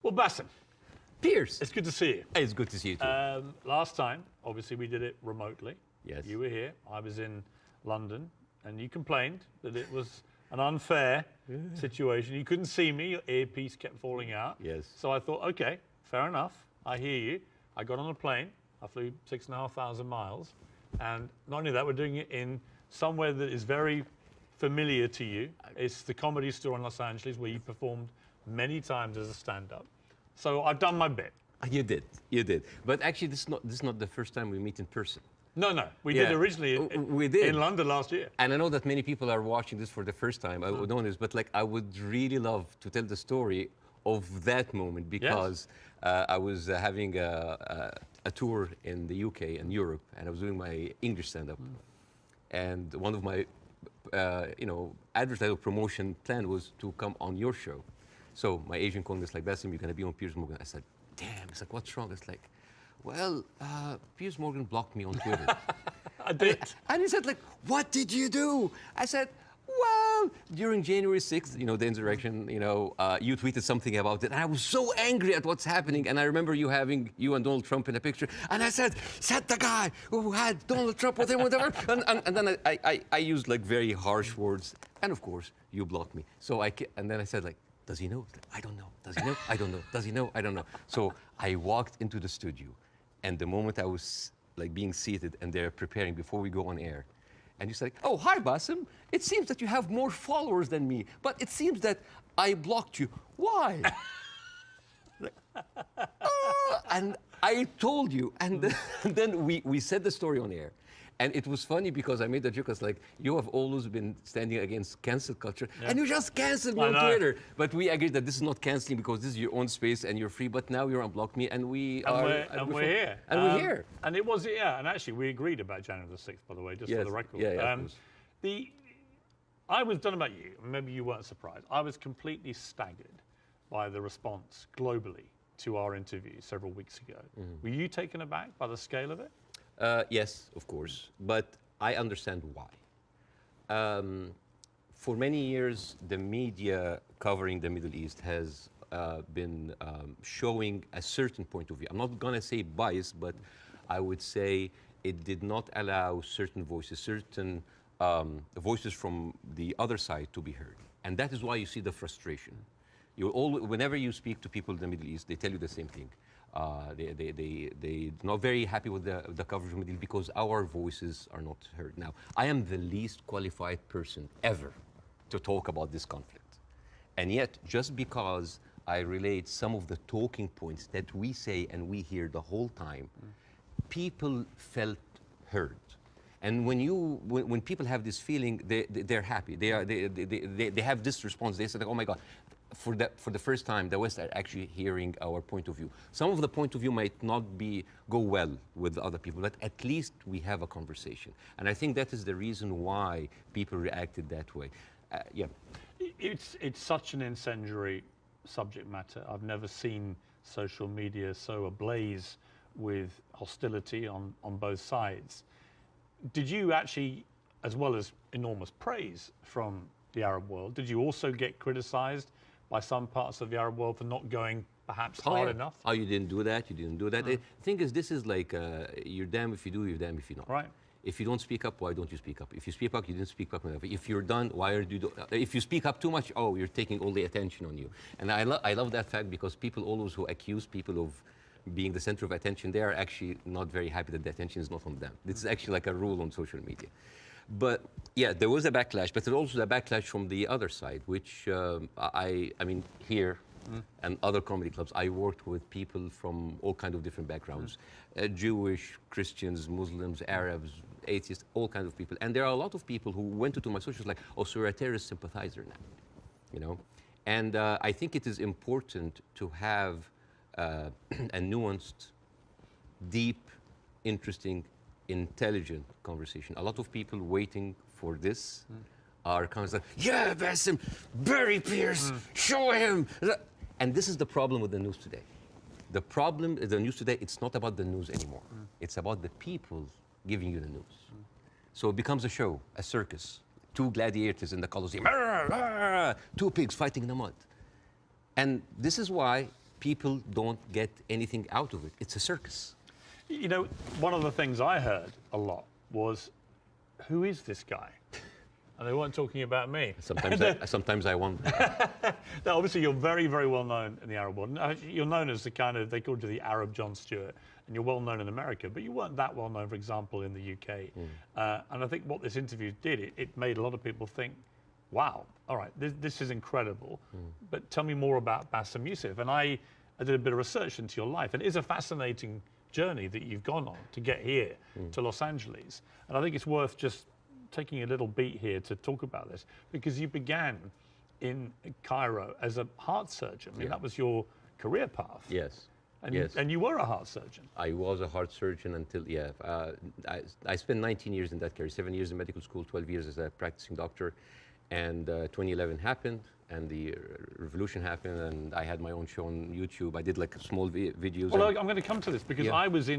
Well, Bاسم, Beirs. it's good to see you. It's good to see you too. Last time, obviously, we did it remotely. Yes. You were here. I was in London, and you complained that it was an unfair situation. You couldn't see me. Your earpiece kept falling out. Yes. So I thought, okay, fair enough. I hear you. I got on a plane. I flew 6,500 miles. And not only that, we're doing it in somewhere that is very familiar to you. It's the Comedy Store in Los Angeles, where you performed many times as a stand-up. So I've done my bit. You did. But actually, this is not the first time we meet in person. No, we did originally in London last year. And I know that many people are watching this for the first time. I would know this, but like I would really love to tell the story of that moment, because I was having a tour in the UK and Europe, and I was doing my English stand-up. And one of my advertising promotion plan was to come on your show. So my agent called me, it's like, Bاسm, you're going to be on Piers Morgan. I said, damn. It's like, what's wrong? It's like, well, Piers Morgan blocked me on Twitter. I did. And he said, like, what did you do? I said, well, during January 6th, the insurrection, you tweeted something about it. And I was so angry at what's happening. And I remember you having you and Donald Trump in a picture. And I said the guy who had Donald Trump with him, whatever. and then I used like very harsh words. And of course, you blocked me. So and then I said, like, does he know? I don't know. Does he know? I don't know. Does he know? I don't know. So I walked into the studio, and the moment I was like being seated and they're preparing before we go on air, and you said, oh, hi, Bاسm. It seems that you have more followers than me, but it seems that I blocked you. Why? And I told you, and then we said the story on air. And it was funny because I made the joke. I was like, you have always been standing against cancel culture, and you just canceled me on Twitter. But we agreed that this is not canceling because this is your own space and you're free. But now you're unblocked me, and we're here. We're here. And it was, and actually we agreed about January the 6th, by the way, just for the record. I was, don't know about you, maybe you weren't surprised. I was completely staggered by the response globally to our interview several weeks ago. Were you taken aback by the scale of it? Yes, of course, but I understand why. For many years, the media covering the Middle East has been showing a certain point of view. I'm not going to say bias, but I would say it did not allow certain voices, voices from the other side to be heard. And that is why you see the frustration. Whenever you speak to people in the Middle East, they tell you the same thing. They're not very happy with the coverage of the Middle East because our voices are not heard. Now, I am the least qualified person ever to talk about this conflict. And yet, just because I relate some of the talking points that we say and we hear the whole time, people felt heard. And when people have this feeling, they're happy. They have this response. They say, oh my God. For the first time, the West are actually hearing our point of view. Some of the point of view might not go well with other people, but at least we have a conversation. And I think that is the reason why people reacted that way. It's such an incendiary subject matter. I've never seen social media so ablaze with hostility on both sides. Did you actually, as well as enormous praise from the Arab world, did you also get criticized by some parts of the Arab world for not going perhaps hard enough? Oh, you didn't do that, you didn't do that. The thing is, this is like, you're damned if you do, you're damned if you're not. Right. If you don't speak up, why don't you speak up? If you speak up, you didn't speak up enough. If you're done, why are you if you speak up too much, oh, you're taking all the attention on you. And I love that fact, because people always who accuse people of being the center of attention, they are actually not very happy that the attention is not on them. This is actually like a rule on social media. But yeah, there was a backlash, but there was also a backlash from the other side, which I mean, here and other comedy clubs, I worked with people from all kinds of different backgrounds, Jewish, Christians, Muslims, Arabs, atheists, all kinds of people. And there are a lot of people who went to my socials like, oh, so you're a terrorist sympathizer now, And I think it is important to have a nuanced, deep, interesting, intelligent conversation. A lot of people waiting for this are kind of like, yeah, Bاسm, bury Piers, show him. And this is the problem with the news today. The problem is the news today, it's not about the news anymore. It's about the people giving you the news. So it becomes a show, a circus. Two gladiators in the Colosseum, two pigs fighting in the mud. And this is why people don't get anything out of it. It's a circus. You know, one of the things I heard a lot was, who is this guy? And they weren't talking about me. Sometimes I wonder. Now, obviously, you're very, very well known in the Arab world. You're known as the kind of, they called you the Arab Jon Stewart, and you're well known in America, but you weren't that well known, for example, in the UK. And I think what this interview did, it made a lot of people think, wow, all right, this is incredible. But tell me more about Baassem Youssef. And I did a bit of research into your life, and it is a fascinating journey that you've gone on to get here to Los Angeles. And I think it's worth just taking a little beat here to talk about this, because you began in Cairo as a heart surgeon. I mean, that was your career path. Yes. And, yes. And you were a heart surgeon. I was a heart surgeon until, I spent 19 years in that career, 7 years in medical school, 12 years as a practicing doctor. And 2011 happened, and the revolution happened, and I had my own show on YouTube. I did like small videos. Well, I'm going to come to this, because I was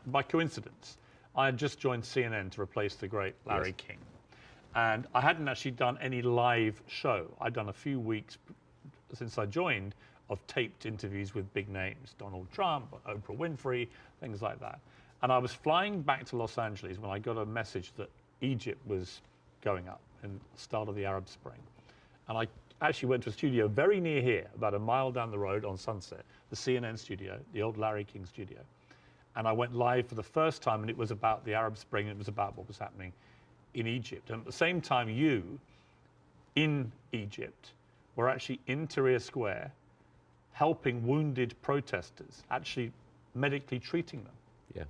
by coincidence, I had just joined CNN to replace the great Larry King. And I hadn't actually done any live show. I'd done a few weeks since I joined of taped interviews with big names, Donald Trump, Oprah Winfrey, things like that. And I was flying back to Los Angeles when I got a message that Egypt was going up in the start of the Arab Spring. And I actually went to a studio very near here, about a mile down the road on Sunset, the CNN studio, the old Larry King studio. And I went live for the first time, and it was about the Arab Spring, and it was about what was happening in Egypt. And at the same time, you, in Egypt, were actually in Tahrir Square, helping wounded protesters, actually medically treating them. Yeah.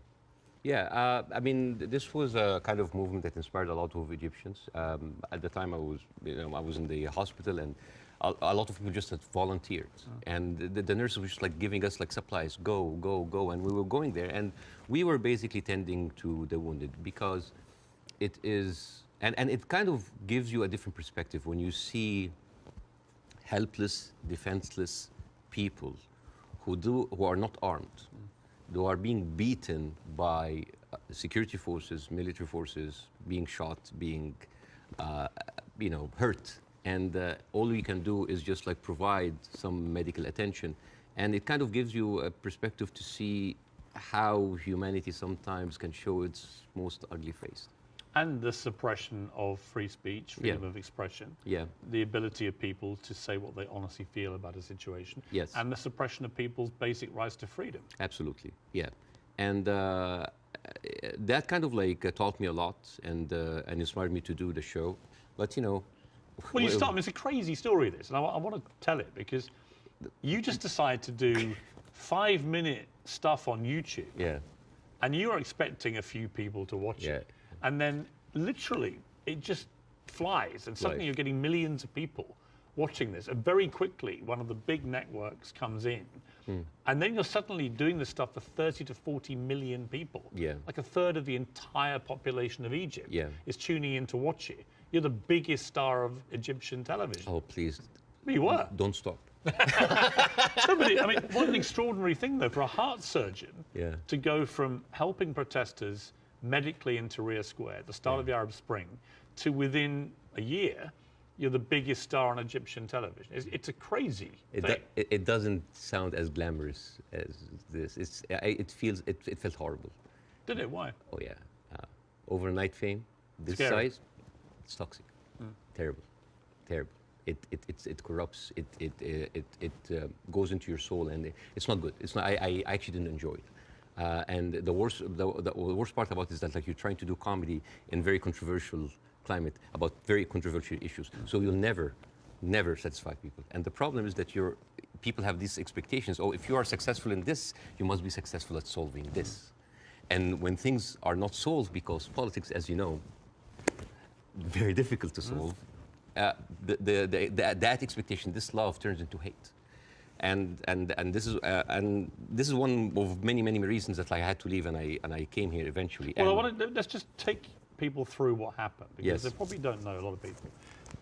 Yeah, I mean, this was a kind of movement that inspired a lot of Egyptians. At the time, I was in the hospital, and a lot of people just had volunteered. And the nurses were just like giving us like supplies, go, go, go. And we were going there, and we were basically tending to the wounded, because it is, and it kind of gives you a different perspective when you see helpless, defenseless people who are not armed, who are being beaten by security forces, military forces, being shot, being, hurt. And all we can do is just like provide some medical attention. And it kind of gives you a perspective to see how humanity sometimes can show its most ugly face. And the suppression of free speech, freedom of expression. Yeah. The ability of people to say what they honestly feel about a situation. Yes. And the suppression of people's basic rights to freedom. Absolutely, yeah. And that kind of like taught me a lot, and inspired me to do the show. But well, you start. I mean, it's a crazy story, this, and I want to tell it, because you just decide to do 5-minute stuff on YouTube. Yeah. And you are expecting a few people to watch it. And then literally it just flies, and suddenly you're getting millions of people watching this. And very quickly, one of the big networks comes in, and then you're suddenly doing this stuff for 30 to 40 million people. Yeah. Like a third of the entire population of Egypt is tuning in to watch it. You're the biggest star of Egyptian television. Oh, please. You were. Don't stop. But I mean, what an extraordinary thing, though, for a heart surgeon to go from helping protesters medically in Tahrir Square, the start of the Arab Spring, to within a year, you're the biggest star on Egyptian television. It's a crazy thing. It doesn't sound as glamorous as this. It felt horrible. Did it? Why? Oh yeah, overnight fame, this size, it's toxic, terrible, terrible. It corrupts. It goes into your soul, and it's not good. It's not. I actually didn't enjoy it. And the worst part about it is that like you're trying to do comedy in very controversial climate about very controversial issues. So you'll never satisfy people. And the problem is that people have these expectations. Oh, if you are successful in this, you must be successful at solving this. And when things are not solved, because politics, as you know, very difficult to solve, that expectation, this love turns into hate. And this is one of many reasons that I had to leave, and I came here eventually. Well, let's just take people through what happened, because they probably don't know, a lot of people.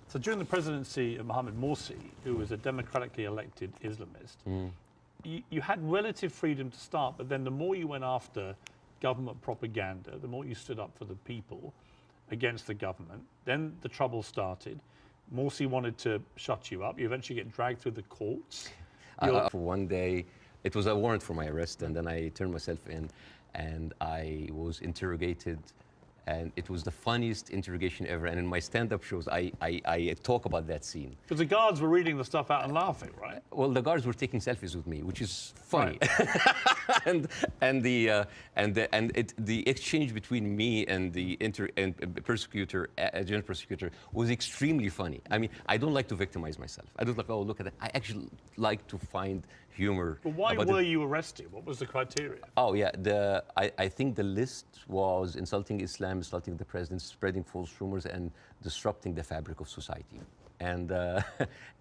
So during the presidency of Mohamed Morsi, who was a democratically elected Islamist, you had relative freedom to start, but then the more you went after government propaganda, the more you stood up for the people against the government, then the trouble started. Morsi wanted to shut you up. You eventually get dragged through the courts. For one day, it was a warrant for my arrest, and then I turned myself in, and I was interrogated, and it was the funniest interrogation ever. And in my stand-up shows, I talk about that scene. Because the guards were reading the stuff out and laughing, right? Well, the guards were taking selfies with me, which is funny. Right. the exchange between me and the prosecutor, general prosecutor, was extremely funny. I mean, I don't like to victimize myself. I don't like, oh, look at that. I actually like to find humor. But why were you arrested? What was the criteria? Oh, yeah. I think the list was insulting Islam, insulting the president, spreading false rumors, and disrupting the fabric of society. And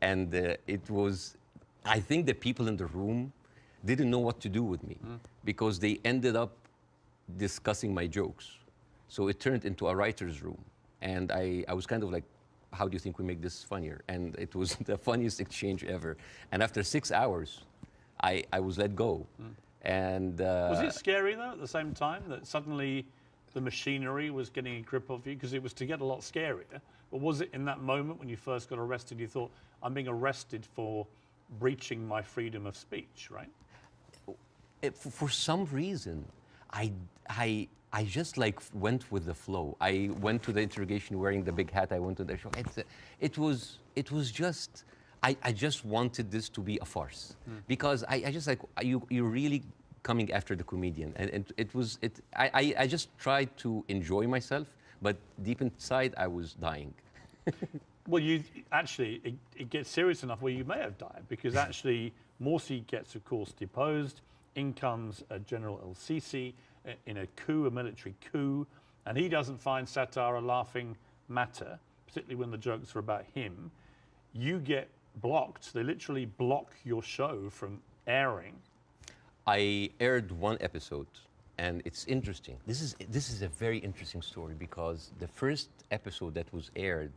it was, I think the people in the room didn't know what to do with me because they ended up discussing my jokes. So it turned into a writer's room. And I was kind of like, how do you think we make this funnier? And it was the funniest exchange ever. And after 6 hours, I was let go. And was it scary though at the same time that suddenly the machinery was getting a grip of you? Because it was to get a lot scarier. But was it in that moment when you first got arrested, you thought, I'm being arrested for breaching my freedom of speech, right? For some reason, I just like went with the flow. I went to the interrogation wearing the big hat. I went to the show. It was just, I just wanted this to be a farce because I just like, you're really coming after the comedian. And I just tried to enjoy myself, but deep inside I was dying. Well, you actually, it gets serious enough where you may have died because actually Morsi gets, of course, deposed. In comes General El-Sisi in a coup, a military coup, and he doesn't find satire a laughing matter, particularly when the jokes are about him. You get blocked. They literally block your show from airing. I aired one episode, and it's interesting. This is a very interesting story because the first episode that was aired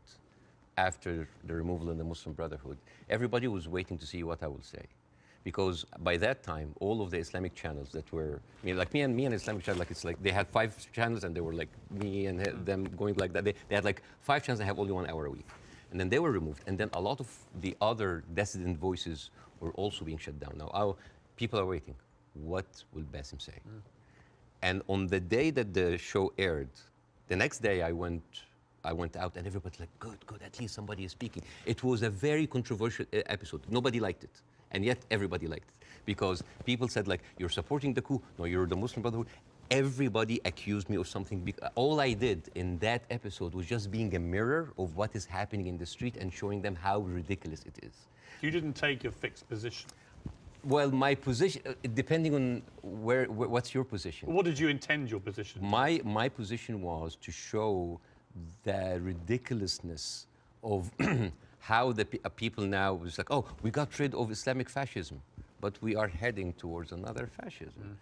after the removal of the Muslim Brotherhood, everybody was waiting to see what I would say. Because by that time, all of the Islamic channels that were, I mean, like me and Islamic channel, like it's like they had 5 channels and they were like me and them going like that. They had like 5 channels that have only 1 hour a week. And then they were removed. And then a lot of the other dissident voices were also being shut down. Now, people are waiting. What will Bاسم say? And on the day that the show aired, the next day I went out and everybody's like, good, at least somebody is speaking. It was a very controversial episode. Nobody liked it. And yet everybody liked it because people said like, you're supporting the coup. No, you're the Muslim Brotherhood. Everybody accused me of something. All I did in that episode was just being a mirror of what is happening in the street and showing them how ridiculous it is. You didn't take a fixed position. Well, my position, depending on what's your position? What did you intend your position? My position was to show the ridiculousness of how the people now was like, oh, we got rid of Islamic fascism, but we are heading towards another fascism.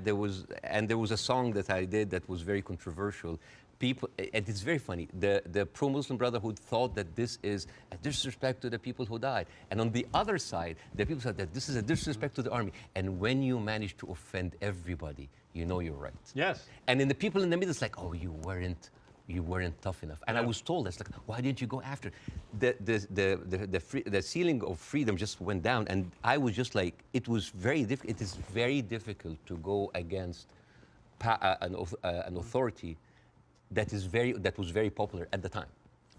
There was a song that I did that was very controversial. People, and it's very funny. The pro-Muslim Brotherhood thought that this is a disrespect to the people who died, and on the other side, the people said that this is a disrespect to the army. And when you manage to offend everybody, you know you're right. Yes. And then the people in the middle, it's like, oh, you weren't tough enough. And I was told, it's like, why didn't you go after? The ceiling of freedom just went down, and I was just like, it is very difficult to go against an authority that was very popular at the time.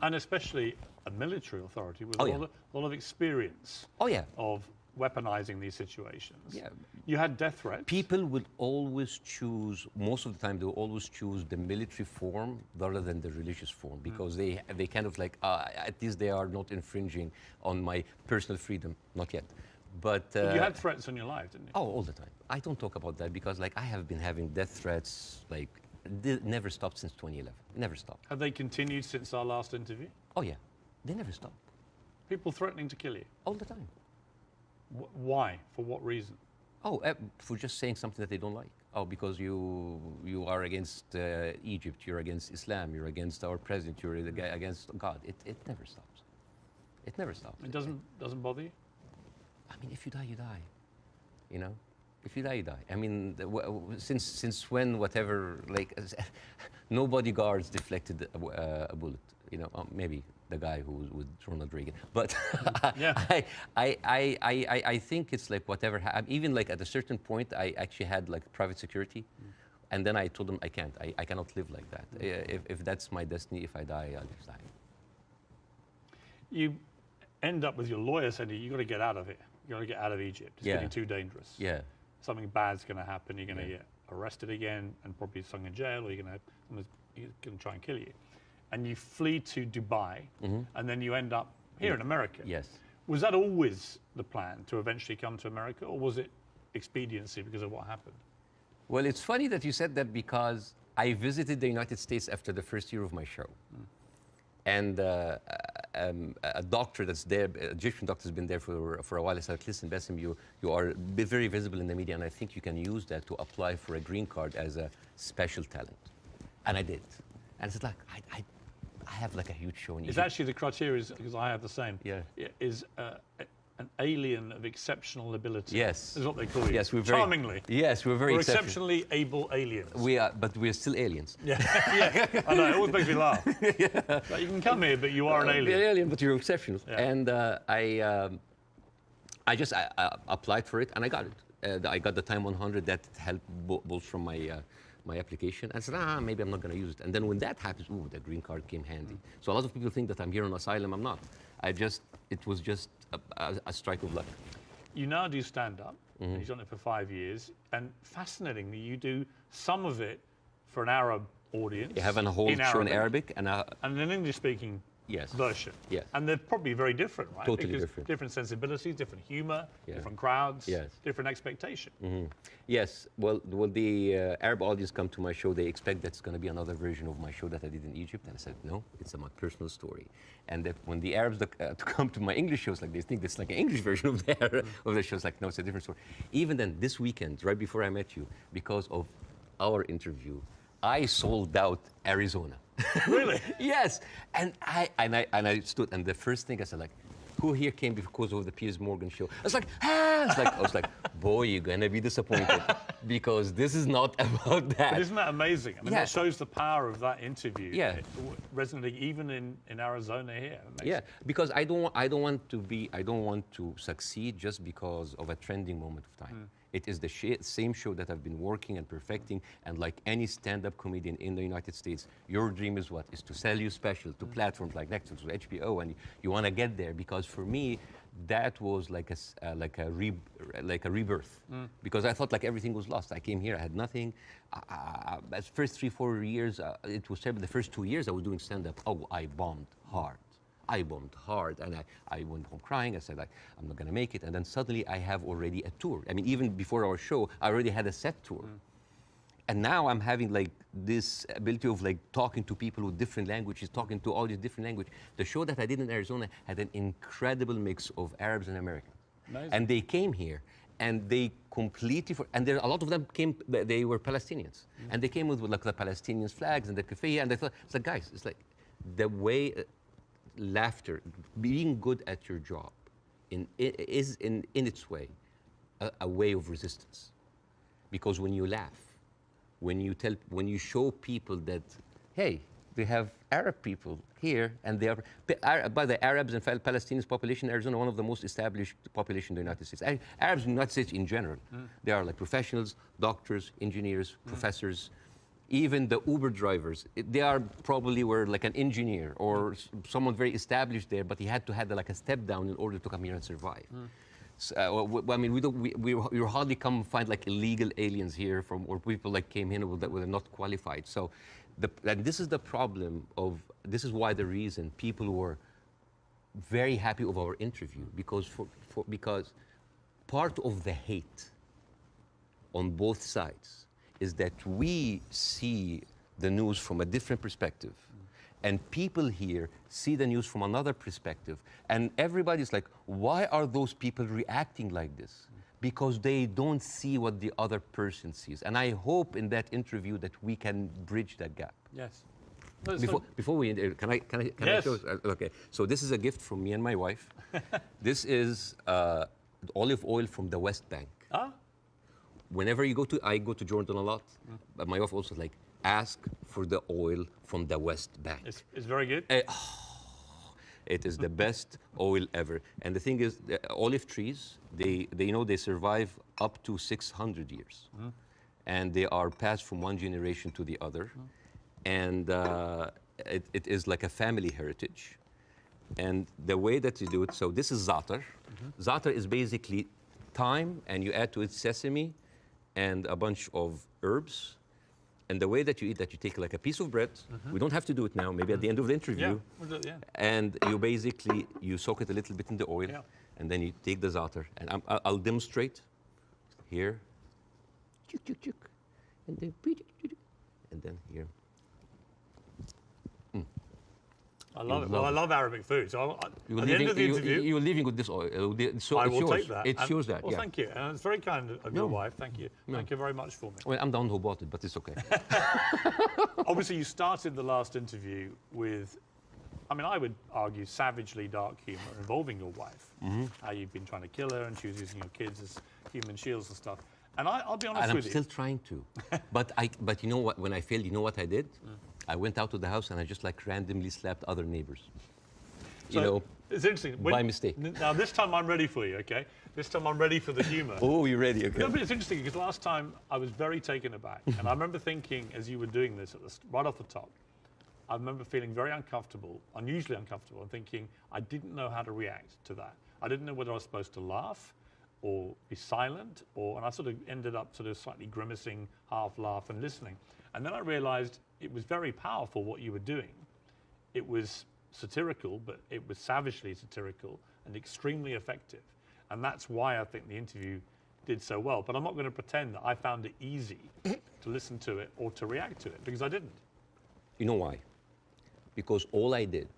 And especially a military authority with Oh, a yeah. lot of experience Oh, yeah. of weaponizing these situations. Yeah. You had death threats. People would always choose, most of the time, they will always choose the military form rather than the religious form because they kind of like, at least they are not infringing on my personal freedom. Not yet. But you had threats on your life, didn't you? Oh, all the time. I don't talk about that because like I have been having death threats, like, never stopped since 2011. Never stopped. Have they continued since our last interview? Oh, yeah. They never stopped. People threatening to kill you? All the time. Why? For what reason? Oh, for just saying something that they don't like. Oh, because you are against Egypt, you're against Islam, you're against our president, you're against God. It never stops. It never stops. It doesn't bother you? I mean, if you die, you die. You know? If you die, you die. I mean, since when, whatever, like, no bodyguards deflected a bullet. You know, maybe the guy who was with Ronald Reagan. But Yeah. I think it's like whatever. Even like at a certain point, I actually had like private security. And then I told them I can't. I cannot live like that. If that's my destiny, if I die, I'll just die. You end up with your lawyer saying you've got to get out of here. You've got to get out of Egypt. It's getting too dangerous. Yeah. Something bad's going to happen. You're going to get arrested again and probably thrown in jail, or you're going to try and kill you. And you flee to Dubai, and then you end up here in America. Yes. Was that always the plan, to eventually come to America, or was it expediency because of what happened? Well, it's funny that you said that, because I visited the United States after the first year of my show. And a doctor that's there, an Egyptian doctor, has been there for a while. I said, listen, Bاسم, you are very visible in the media, and I think you can use that to apply for a green card as a special talent. And I did. And it's like, I have like a huge show in Egypt. It's actually the criteria, because I have the same. Yeah. Is an alien of exceptional ability. Yes. Is what they call you. Yes, we're very... Charmingly. Yes, we're very exceptionally able aliens. We are, but we're still aliens. Yeah, yeah. I know, it always makes me laugh. Like, you can come here, but you are an alien. You're an alien, but you're exceptional. Yeah. And I just applied for it, and I got it. I got the time 100. That helped bolster my application. I said, maybe I'm not going to use it. And then when that happens, ooh, the green card came handy. So a lot of people think that I'm here on asylum. I'm not. It was just a strike of luck. You now do stand-up, and you've done it for 5 years, and fascinatingly, you do some of it for an Arab audience. You have a whole show in Arabic and an English-speaking version. Yes. And they're probably very different, right? Totally because different. Different sensibilities, different humor, different crowds, different expectation. Yes. Well, when the Arab audience come to my show, they expect that's going to be another version of my show that I did in Egypt. And I said, no, it's my personal story. And that when the Arabs come to my English shows, like they think it's like an English version of the shows. Like, no, it's a different story. Even then, this weekend, right before I met you, because of our interview, I sold out Arizona. Really? Yes. And I stood, and the first thing I said, like, who here came because of the Piers Morgan show? I was like, I was like, boy, you're gonna be disappointed, because this is not about that. But isn't that amazing? I mean, that shows the power of that interview. Yeah. Resonating even in Arizona here. Amazing. Yeah, because I don't want to succeed just because of a trending moment of time. It is the same show that I've been working and perfecting, and like any stand-up comedian in the United States, your dream is what? Is to sell your special to platforms like Netflix, to HBO, and you want to get there. Because for me, that was like a rebirth, because I thought like everything was lost. I came here, I had nothing. The first 3-4 years, it was terrible. The first 2 years I was doing stand-up, I bombed hard. And I went home crying. I said, I'm not going to make it. And then suddenly I have already a tour. I mean, even before our show, I already had a set tour. And now I'm having like this ability of like talking to people with different languages, talking to all these different languages. The show that I did in Arizona had an incredible mix of Arabs and Americans. Amazing. And they came here, and they completely, and there a lot of them came, they were Palestinians. And they came with like the Palestinian flags and the keffiyeh, and they thought, it's like, guys, it's like the way, laughter, being good at your job is in its way a way of resistance. Because when you laugh, when you show people that, hey, we have Arab people here, and they are, by the Arabs and Palestinians population in Arizona, one of the most established population in the United States. Arabs in the United States in general, they are like professionals, doctors, engineers, professors. Even the Uber drivers, they are probably were like an engineer or someone very established there, but he had to have like a step down in order to come here and survive. So, I mean, we hardly come find like illegal aliens here or people like came in that were not qualified. So, and this is the problem this is why the reason people were very happy of our interview, because because part of the hate on both sides is that we see the news from a different perspective, and people here see the news from another perspective, and everybody's like, why are those people reacting like this? Because they don't see what the other person sees. And I hope in that interview that we can bridge that gap. Yes. Before we end, can I yes. show? Okay, so this is a gift from me and my wife. This is olive oil from the West Bank. Ah? whenever I go to Jordan a lot, but my wife also like, ask for the oil from the West Bank. It's very good. It is the best oil ever. And the thing is, the olive trees, they survive up to 600 years. And they are passed from one generation to the other. And it is like a family heritage. And the way that you do it, so this is za'atar. Za'atar is basically thyme, and you add to it sesame and a bunch of herbs. And the way that you eat that, you take like a piece of bread. We don't have to do it now, maybe at the end of the interview. Yeah, we'll do it, yeah. And you soak it a little bit in the oil, and then you take the za'atar. And I'll demonstrate here. Chuk, chuk, chuk. And then here. I love it. Well, I love Arabic food. So at the end of the interview, you're leaving with this oil. So I it's will yours. take that. It shows that. Well, thank you. And it's very kind of your wife. Thank you. Thank you very much for me. Well, I'm the one who bought it, but it's okay. Obviously, you started the last interview with, I mean, I would argue savagely dark humour involving your wife. How you've been trying to kill her, and she was using your kids as human shields and stuff. And I'll be honest with you. And I'm still trying to. But you know what? When I failed, you know what I did? I went out to the house and I just like randomly slapped other neighbors. So, you know, it's interesting. by mistake. Now, this time I'm ready for you, okay? This time I'm ready for the humour. Oh, you're ready, okay. No, but it's interesting because last time I was very taken aback. And I remember thinking, as you were doing this right off the top, I remember feeling very uncomfortable, unusually uncomfortable, and thinking I didn't know how to react to that. I didn't know whether I was supposed to laugh or be silent, and I sort of ended up sort of slightly grimacing, half laugh and listening. And then I realized it was very powerful what you were doing. It was satirical, but it was savagely satirical and extremely effective. And that's why I think the interview did so well. But I'm not going to pretend that I found it easy to listen to it or to react to it, because I didn't. You know why? Because all I did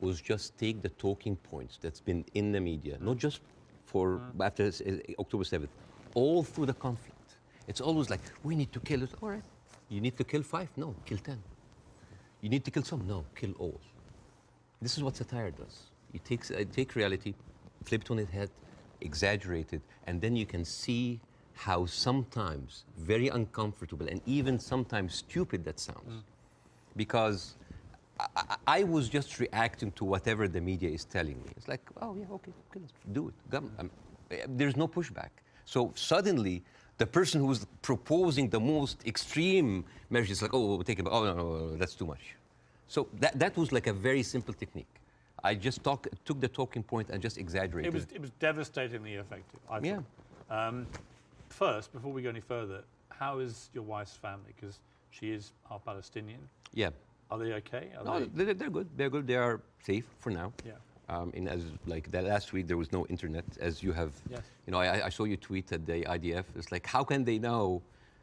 was just take the talking points that's been in the media, not just for after October 7th, all through the conflict. It's always like, we need to kill it. All right. You need to kill 5? No, kill 10. You need to kill some? No, kill all. This is what satire does. It take reality, flip it on its head, exaggerate it, and then you can see how sometimes very uncomfortable and even sometimes stupid that sounds. Because I was just reacting to whatever the media is telling me. It's like, oh yeah, okay, let's do it. There's no pushback. So suddenly, the person who's proposing the most extreme measures is like, oh, we'll take it, oh no, that's too much. So that was like a very simple technique. I just took the talking point and just exaggerated it. It was devastatingly effective, I think. Yeah. First, before we go any further, how is your wife's family? Because she is half Palestinian. Yeah. Are they okay? They're good. They're good. They are safe for now. Yeah. As like the last week, there was no internet, as you have. Yes. You know, I saw you tweet at the IDF. It's like, how can they know?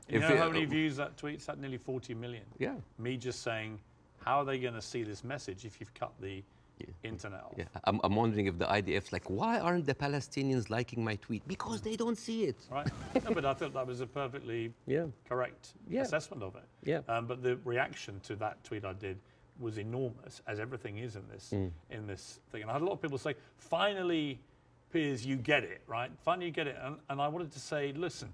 You know how many views that tweet's had? Nearly 40 million. Yeah. Me just saying, how are they going to see this message if you've cut the internet off? Yeah. I'm wondering if the IDF's like, why aren't the Palestinians liking my tweet? Because they don't see it. Right. No, but I thought that was a perfectly correct assessment of it. Yeah. But the reaction to that tweet I did was enormous, as everything is in this thing. And I had a lot of people say, finally, Piers, you get it, right? Finally, you get it. And I wanted to say, listen,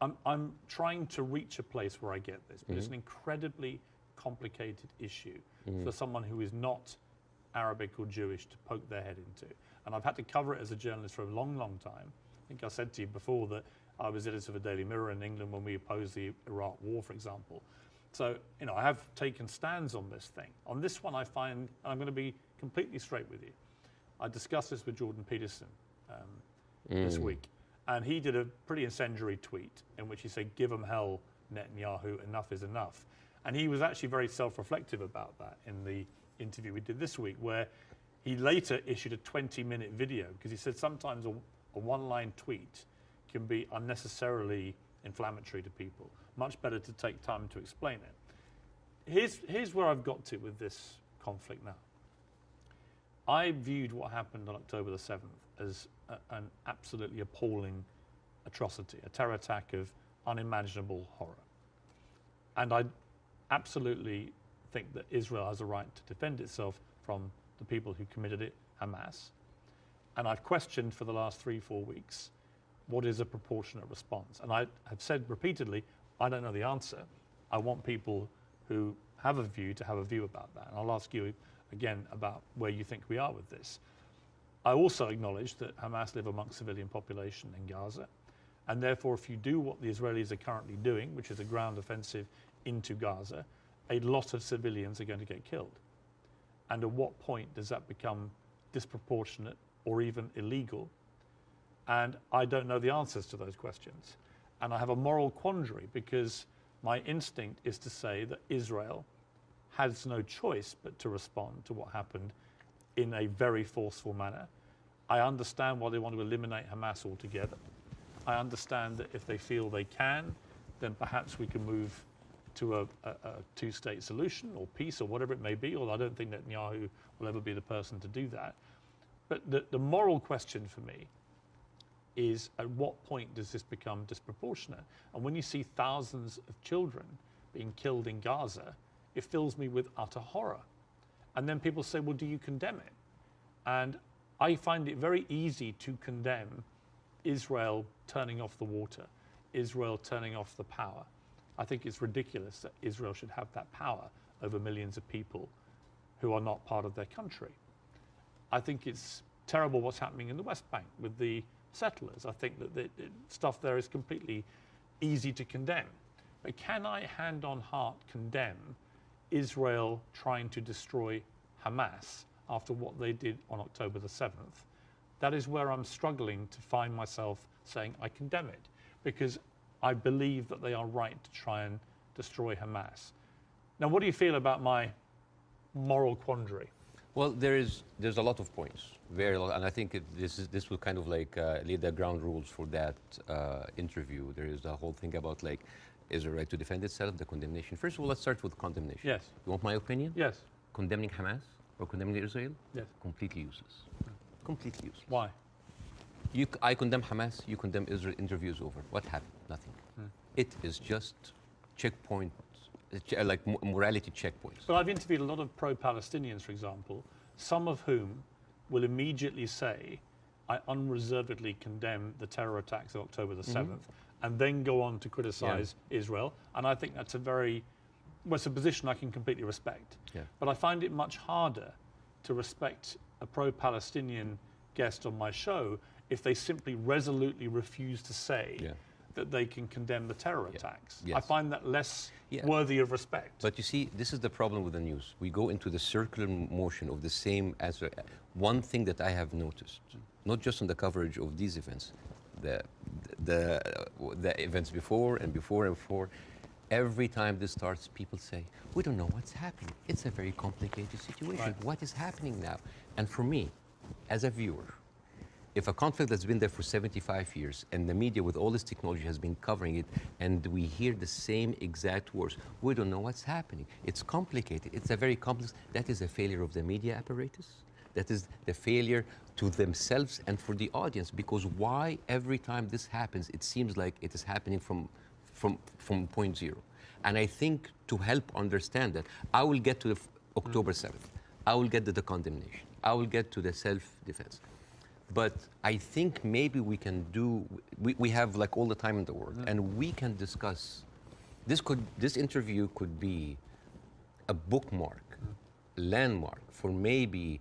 I'm trying to reach a place where I get this, but it's an incredibly complicated issue for someone who is not Arabic or Jewish to poke their head into. And I've had to cover it as a journalist for a long, long time. I think I said to you before that I was editor of the Daily Mirror in England when we opposed the Iraq War, for example. So, you know, I have taken stands on this thing. On this one, I find, and I'm going to be completely straight with you, I discussed this with Jordan Peterson this week, and he did a pretty incendiary tweet in which he said, give them hell, Netanyahu, enough is enough. And he was actually very self-reflective about that in the interview we did this week, where he later issued a 20-minute video, because he said sometimes a one-line tweet can be unnecessarily inflammatory to people. Much better to take time to explain it. Here's where I've got to with this conflict now. I viewed what happened on October the 7th as an absolutely appalling atrocity, a terror attack of unimaginable horror. And I absolutely think that Israel has a right to defend itself from the people who committed it, Hamas. And I've questioned for the last 3-4 weeks what is a proportionate response? And I have said repeatedly, I don't know the answer. I want people who have a view to have a view about that. And I'll ask you again about where you think we are with this. I also acknowledge that Hamas live amongst civilian population in Gaza. And therefore, if you do what the Israelis are currently doing, which is a ground offensive into Gaza, a lot of civilians are going to get killed. And at what point does that become disproportionate or even illegal? And I don't know the answers to those questions. And I have a moral quandary because my instinct is to say that Israel has no choice but to respond to what happened in a very forceful manner. I understand why they want to eliminate Hamas altogether. I understand that if they feel they can, then perhaps we can move to a two-state solution or peace or whatever it may be, although I don't think Netanyahu will ever be the person to do that. But the moral question for me is, at what point does this become disproportionate? And when you see thousands of children being killed in Gaza, it fills me with utter horror. And then people say, well, do you condemn it? And I find it very easy to condemn Israel turning off the water, Israel turning off the power. I think it's ridiculous that Israel should have that power over millions of people who are not part of their country. I think it's terrible what's happening in the West Bank with the settlers. I think that the stuff there is completely easy to condemn. But can I, hand on heart, condemn Israel trying to destroy Hamas after what they did on October the 7th? That is where I'm struggling to find myself saying I condemn it, because I believe that they are right to try and destroy Hamas. Now, what do you feel about my moral quandary? Well, there's a lot of points, very lot, and I think this will kind of like lay the ground rules for that interview. There is a whole thing about like, is the right to defend itself, the condemnation. First of all, let's start with condemnation. Yes. You want my opinion? Yes. Condemning Hamas or condemning Israel? Yes. Completely useless. Completely useless. Why? I condemn Hamas, you condemn Israel, interview is over. What happened? Nothing. It is just checkpoint, like morality checkpoints. But I've interviewed a lot of pro-Palestinians, for example, some of whom will immediately say, I unreservedly condemn the terror attacks of October the 7th, and then go on to criticize Israel. And I think that's it's a position I can completely respect. Yeah. But I find it much harder to respect a pro-Palestinian guest on my show if they simply resolutely refuse to say that they can condemn the terror attacks. Yes. I find that less worthy of respect. But you see, this is the problem with the news. We go into the circular motion of the same answer. One thing that I have noticed, not just on the coverage of these events, the events before and before and before, every time this starts, people say, we don't know what's happening. It's a very complicated situation. Right. What is happening now? And for me, as a viewer, if a conflict that's been there for 75 years and the media with all this technology has been covering it and we hear the same exact words, we don't know what's happening. It's complicated. It's a very complex. That is a failure of the media apparatus. That is the failure to themselves and for the audience, because why every time this happens, it seems like it is happening from point zero. And I think to help understand that, I will get to the October 7th. I will get to the condemnation. I will get to the self-defense. But I think maybe we can do, we have like all the time in the world, and we can discuss, this interview could be a bookmark, landmark for maybe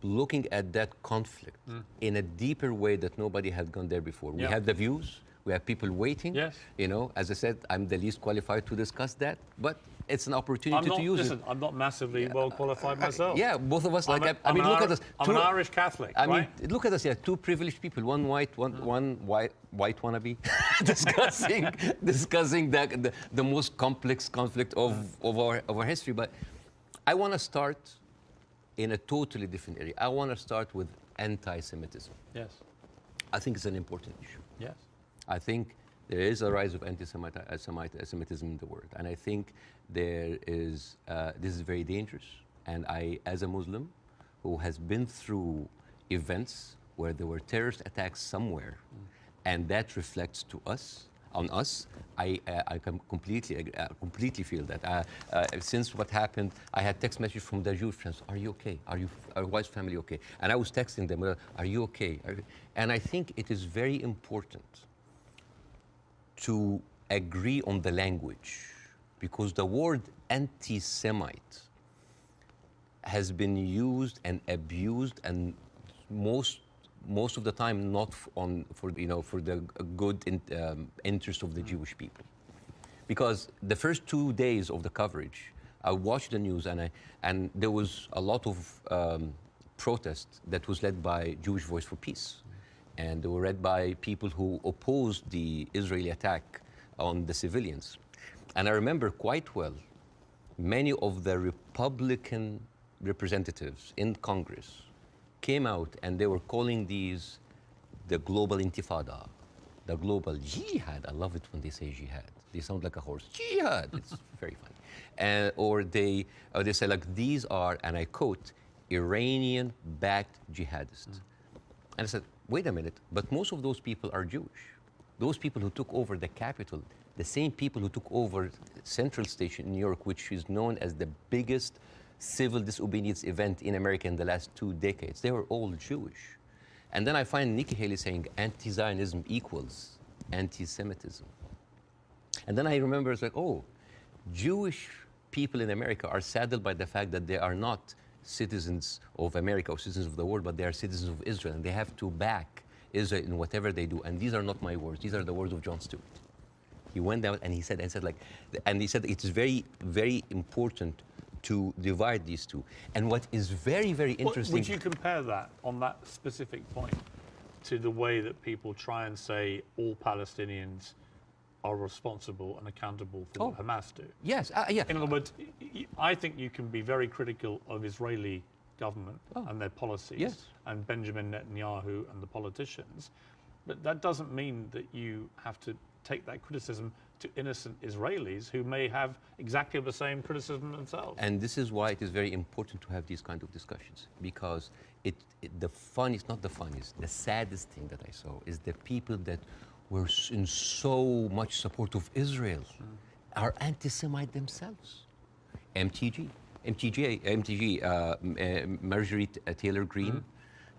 looking at that conflict in a deeper way that nobody had gone there before. We had the views, we have people waiting. Yes. You know, as I said, I'm the least qualified to discuss that, but it's an opportunity to use it. I'm not massively well qualified myself. Yeah, both of us. Like, I'm look at us. I'm an Irish Catholic. I mean, right? look at us. Yeah, two privileged people. One white, one white wannabe, discussing the most complex conflict of our history. But I want to start in a totally different area. I want to start with anti-Semitism. Yes. I think it's an important issue. Yes. I think there is a rise of anti-Semitism in the world, and I think there is. This is very dangerous. And I, as a Muslim, who has been through events where there were terrorist attacks somewhere, and that reflects to us, on us. I can completely feel that. Since what happened, I had text messages from the Jewish friends. Are you okay? Are wife's family okay? And I was texting them. Are you okay? And I think it is very important to agree on the language, because the word anti-Semite has been used and abused, and most of the time not for the good interest of the Jewish people. Because the first 2 days of the coverage, I watched the news, and there was a lot of protest that was led by Jewish Voice for Peace, and they were led by people who opposed the Israeli attack on the civilians. And I remember quite well, many of the Republican representatives in Congress came out and they were calling these the global intifada, the global jihad. I love it when they say jihad. They sound like a horse. Jihad. It's very funny. Or they say, like, these are, and I quote, Iranian-backed jihadists. And I said, wait a minute, but most of those people are Jewish. Those people who took over the Capitol, the same people who took over Central Station in New York, which is known as the biggest civil disobedience event in America in the last 2 decades, they were all Jewish. And then I find Nikki Haley saying anti-Zionism equals anti-Semitism. And then I remember, it's like, oh, Jewish people in America are saddled by the fact that they are not citizens of America or citizens of the world, but they are citizens of Israel, and they have to back Israel in whatever they do. And these are not my words, these are the words of Jon Stewart. He went down and he said it's very, very important to divide these two. And what is very, very interesting... Would you compare that, on that specific point, to the way that people try and say all Palestinians are responsible and accountable for what Hamas do? Yes, yeah. In other words, I think you can be very critical of Israeli government and their policies, and Benjamin Netanyahu and the politicians, but that doesn't mean that you have to take that criticism to innocent Israelis who may have exactly the same criticism themselves. And this is why it is very important to have these kind of discussions, because the saddest thing that I saw is the people that were in so much support of Israel are anti-Semite themselves. MTG, Marjorie Taylor Greene,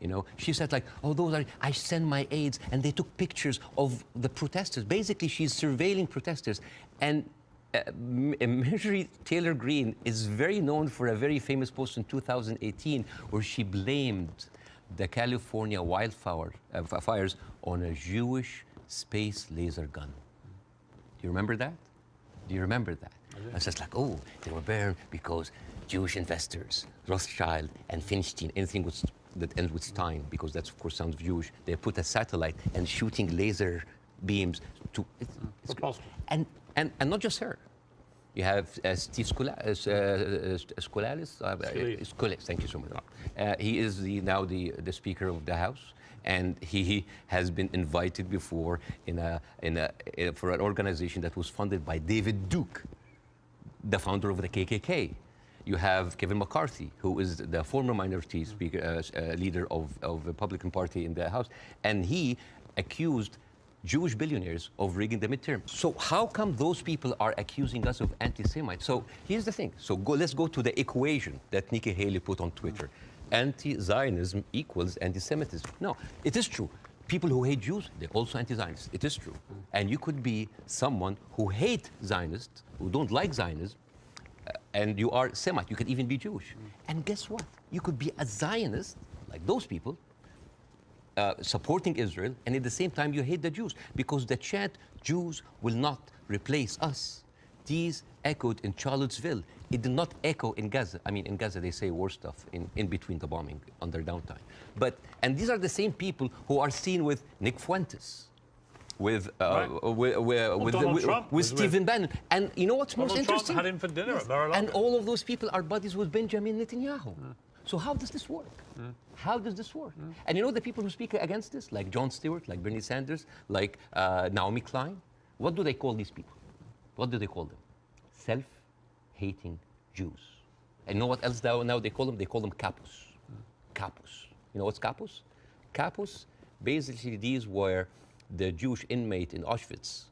you know, she said, like, oh, I send my aides, and they took pictures of the protesters. Basically, she's surveilling protesters. And Marjorie Taylor Greene is very known for a very famous post in 2018 where she blamed the California fires on a Jewish space laser gun. Do you remember that? Do you remember that? I was just like, oh, they were burned because Jewish investors, Rothschild and Finstein, anything that ends with Stein, because that's, of course, sounds Jewish, they put a satellite and shooting laser beams to... It's possible. And not just her. You have Steve Skoulas, thank you so much. He is now the Speaker of the House, and he has been invited before for an organization that was funded by David Duke, the founder of the KKK. You have Kevin McCarthy, who is the former minority speaker, leader of the Republican Party in the House, and he accused Jewish billionaires of rigging the midterm. So how come those people are accusing us of anti-Semites? So here's the thing. So let's go to the equation that Nikki Haley put on Twitter. Anti-Zionism equals anti-Semitism. No, it is true. People who hate Jews, they're also anti-Zionists. It is true. And you could be someone who hates Zionists, who don't like Zionism, and you are Semite. You could even be Jewish. And guess what? You could be a Zionist, like those people, supporting Israel, and at the same time you hate the Jews, because the chant, Jews will not replace us, these echoed in Charlottesville. It did not echo in Gaza. I mean, in Gaza they say worse stuff in between the bombing, on their downtime. And these are the same people who are seen with Nick Fuentes, with Stephen Bannon. And you know what's most interesting? Trump had him for dinner at Mar-a-Lago. And all of those people are buddies with Benjamin Netanyahu. So how does this work? How does this work? And you know the people who speak against this, like Jon Stewart, like Bernie Sanders, like Naomi Klein, what do they call these people? What do they call them? Self-hating Jews. And you know what else now they call them? They call them capos. Capos. You know what's capos? Capos, basically these were the Jewish inmate in Auschwitz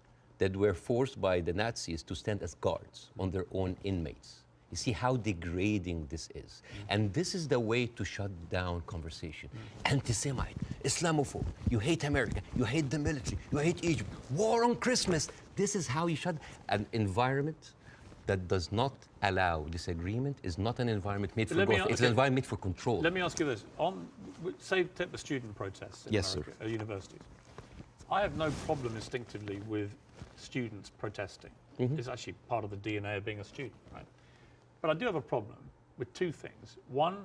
that were forced by the Nazis to stand as guards on their own inmates. You see how degrading this is. And this is the way to shut down conversation. Anti-Semite, Islamophobe, you hate America, you hate the military, you hate Egypt, war on Christmas. This is how you shut an environment that does not allow disagreement is not an environment made for growth. It's an environment made for control. Let me ask you this. Say, take the student protests in America, at universities. I have no problem instinctively with students protesting. It's actually part of the DNA of being a student, right? But I do have a problem with two things. One,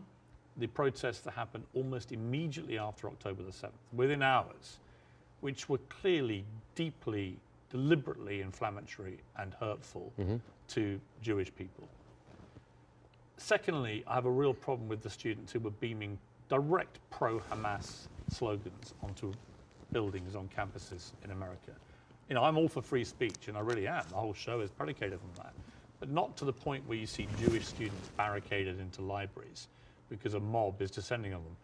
the protests that happened almost immediately after October the 7th, within hours, which were clearly, deeply, deliberately inflammatory and hurtful to Jewish people. Secondly, I have a real problem with the students who were beaming direct pro-Hamas slogans onto buildings on campuses in America. You know, I'm all for free speech, and I really am. The whole show is predicated on that. But not to the point where you see Jewish students barricaded into libraries because a mob is descending on them.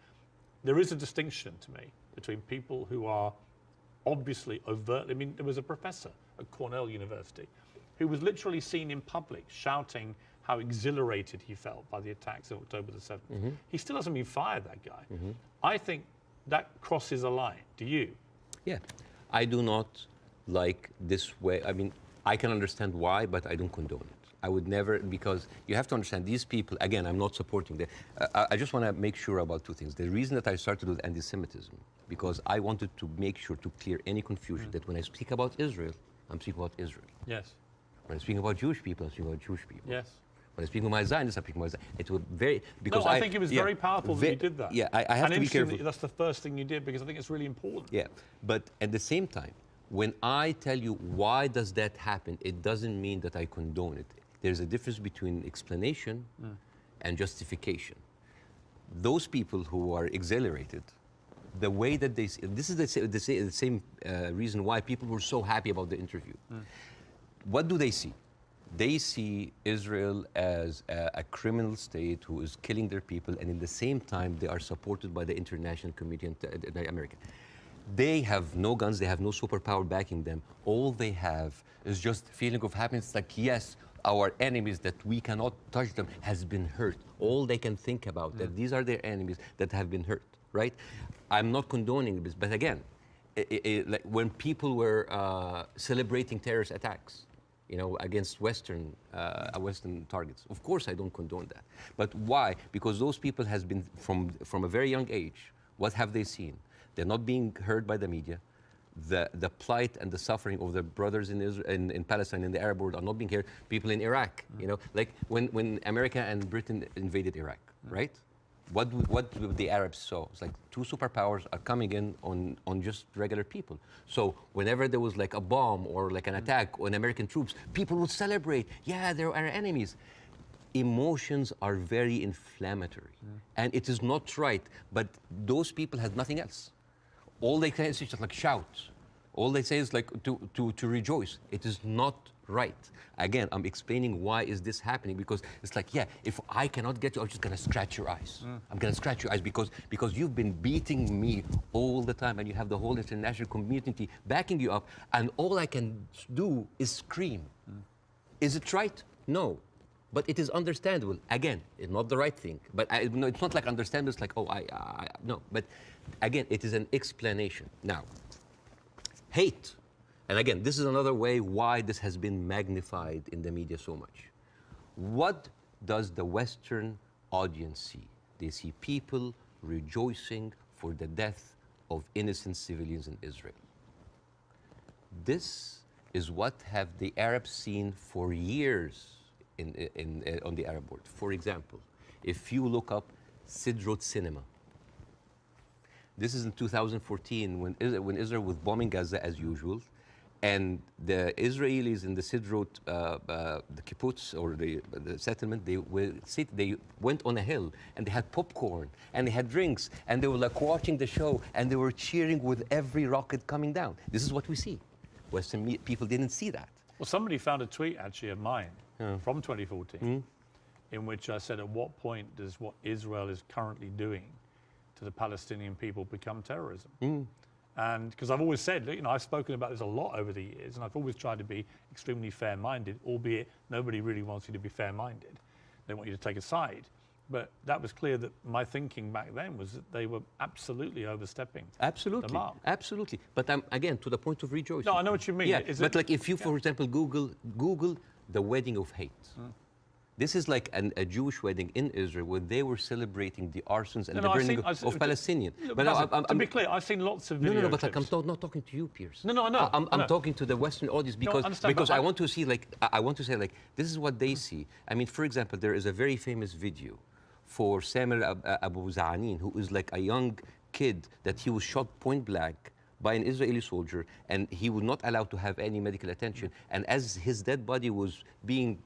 There is a distinction to me between people who are obviously overtly, I mean, there was a professor at Cornell University who was literally seen in public shouting how exhilarated he felt by the attacks of October the 7th. He still hasn't been fired, that guy. I think that crosses a line. Do you? Yeah, I do not like this way. I mean, I can understand why, but I don't condone it. I would never, because you have to understand these people, again, I'm not supporting them. I just want to make sure about two things. The reason that I started with anti-Semitism, because I wanted to make sure to clear any confusion that when I speak about Israel, I'm speaking about Israel. Yes. When I'm speaking about Jewish people, I'm speaking about Jewish people. Yes. When I speak with my Zionists, I'm speaking with my Zionists. It was very, because I think it was very powerful that you did that. Yeah, I have to be careful. That's the first thing you did, because I think it's really important. Yeah, but at the same time, when I tell you why does that happen, it doesn't mean that I condone it. There's a difference between explanation and justification. Those people who are exhilarated, the way that they, this is the same reason why people were so happy about the interview. What do they see? They see Israel as a criminal state who is killing their people, and in the same time, they are supported by the international community and America. They have no guns, they have no superpower backing them. All they have is just feeling of happiness, like, yes, our enemies that we cannot touch them has been hurt. All they can think about, that these are their enemies that have been hurt, right? I'm not condoning this, but again, like when people were celebrating terrorist attacks, you know, against Western targets. Of course, I don't condone that. But why? Because those people has been, from a very young age, what have they seen? They're not being heard by the media. The plight and the suffering of their brothers in Israel, in Palestine, in the Arab world are not being heard. People in Iraq, you know, like when America and Britain invaded Iraq, right? What the Arabs saw? It's like two superpowers are coming in on just regular people. So whenever there was like a bomb or like an attack on American troops, people would celebrate. Yeah, they're our enemies. Emotions are very inflammatory, and it is not right. But those people had nothing else. All they can is just like shout. All they say is like to rejoice. It is not right. Again, I'm explaining why is this happening, because it's like, yeah, if I cannot get you, I'm just gonna scratch your eyes. I'm gonna scratch your eyes because you've been beating me all the time, and you have the whole international community backing you up, and all I can do is scream. Is it right? No. But it is understandable. Again, it's not the right thing. But no, it's not like understandable. It's like, oh, no. But again, it is an explanation. Now, hate. And again, this is another way why this has been magnified in the media so much. What does the Western audience see? They see people rejoicing for the death of innocent civilians in Israel. This is what have the Arabs seen for years on the Arab world. For example, if you look up Sidrot cinema, this is in 2014 when Israel was bombing Gaza as usual, and the Israelis in the Sidrot, the kibbutz or the settlement, they went on a hill and they had popcorn and they had drinks and they were like watching the show and they were cheering with every rocket coming down. This is what we see. Western people didn't see that. Well, somebody found a tweet actually of mine from 2014 in which I said, at what point does what Israel is currently doing to the Palestinian people become terrorism? And because I've always said, you know, I've spoken about this a lot over the years, and I've always tried to be extremely fair-minded, albeit nobody really wants you to be fair-minded. They want you to take a side. But that was clear that my thinking back then was that they were absolutely overstepping the mark. Absolutely. But I'm, again, to the point of rejoicing. No, I know what you mean. Yeah, but like if you, for example, Google the wedding of hate. This is like a Jewish wedding in Israel where they were celebrating the arsons and the burning of Palestinians. But to be clear, I've seen lots of videos. No, but like, I'm not talking to you, Piers. No, I know. I'm talking to the Western audience because I want to see, like, I want to say, like, this is what they see. I mean, for example, there is a very famous video for Samuel Abu Za'anin, who is like a young kid that he was shot point blank by an Israeli soldier, and he was not allowed to have any medical attention. And as his dead body was being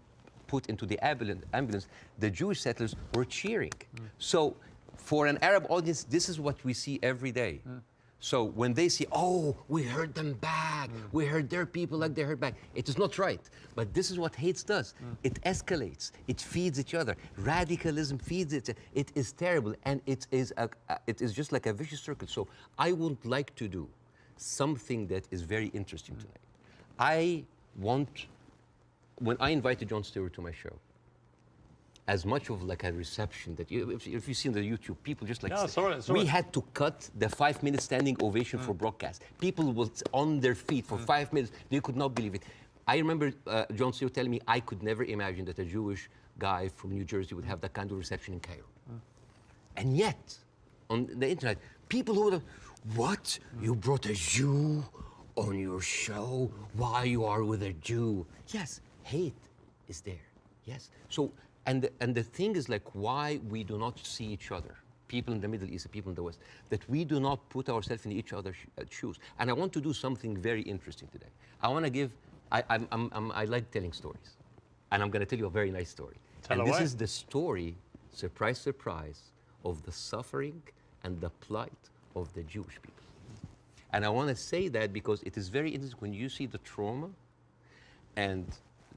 put into the ambulance, the Jewish settlers were cheering. So for an Arab audience, this is what we see every day. So when they see, oh, we heard them back, we heard their people like they heard back, it is not right. But this is what hate does. It escalates, it feeds each other. Radicalism feeds it. It is terrible, and it is just like a vicious circle. So I would like to do something that is very interesting tonight. I want, when I invited Jon Stewart to my show, as much of like a reception that if you see on the YouTube, people just like, we had to cut the 5-minute standing ovation for broadcast. People were on their feet for 5 minutes. They could not believe it. I remember Jon Stewart telling me I could never imagine that a Jewish guy from New Jersey would have that kind of reception in Cairo. And yet, on the internet, people who would, what? You brought a Jew on your show? Why you are with a Jew? Yes, hate is there. Yes. So, and the thing is, like, why we do not see each other, people in the Middle East, people in the West, that we do not put ourselves in each other's shoes. And I want to do something very interesting today. I want to give, I like telling stories. And I'm going to tell you a very nice story. Tell away. This is the story, surprise, surprise, of the suffering and the plight of the Jewish people. And I want to say that because it is very interesting when you see the trauma and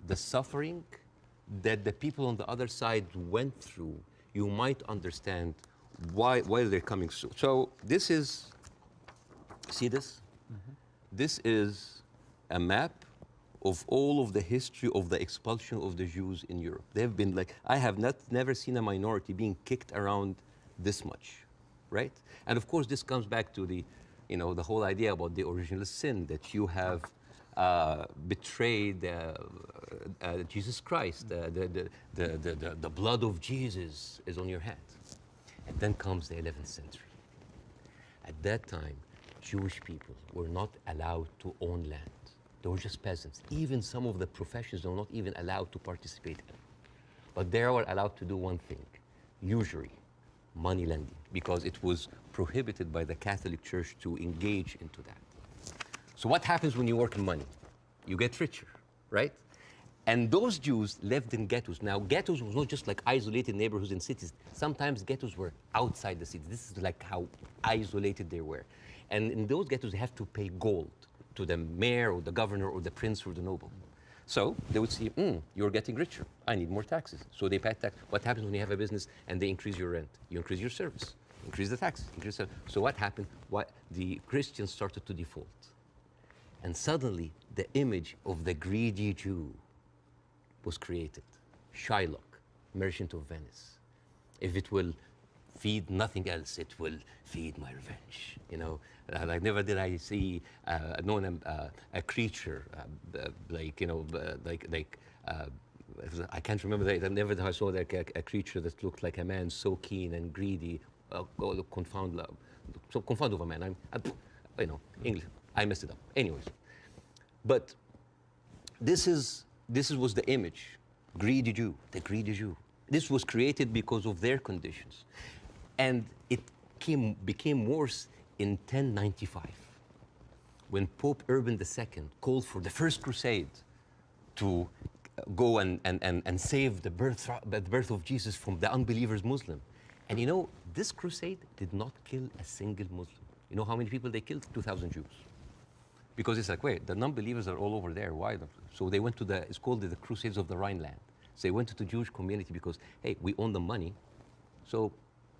the suffering that the people on the other side went through, you might understand why they're coming so. So this is, see this? This is a map of all of the history of the expulsion of the Jews in Europe. They've been like, I have never seen a minority being kicked around this much, right? And of course, this comes back to the, you know, the whole idea about the original sin, that you have betrayed Jesus Christ. The blood of Jesus is on your hands. And then comes the 11th century. At that time, Jewish people were not allowed to own land. They were just peasants. Even some of the professions they were not even allowed to participate in. But they were allowed to do one thing, usury, money lending, because it was prohibited by the Catholic Church to engage into that. So what happens when you work in money? You get richer, right? And those Jews lived in ghettos. Now, ghettos was not just like isolated neighborhoods in cities. Sometimes ghettos were outside the city. This is like how isolated they were. And in those ghettos, they have to pay gold to the mayor or the governor or the prince or the noble. So they would see, you're getting richer. I need more taxes. So they pay tax. What happens when you have a business and they increase your rent? You increase your service, increase the taxes. So what happened? The Christians started to default. And suddenly, the image of the greedy Jew was created. Shylock, merchant of Venice. If it will feed nothing else, it will feed my revenge. You know, like never did I see a creature like, you know, I can't remember that. Never did I saw like a creature that looked like a man so keen and greedy. Confound of a man. You know, English. I messed it up. Anyways, but this was the image, greedy Jew, the greedy Jew. This was created because of their conditions, and it became worse in 1095, when Pope Urban II called for the first crusade to go and save the birth of Jesus from the unbelievers Muslim. And you know, this crusade did not kill a single Muslim. You know how many people they killed? 2,000 Jews. Because it's like, wait, the non-believers are all over there. Why? So they went to it's called the Crusades of the Rhineland. So they went to the Jewish community because, hey, we own the money, so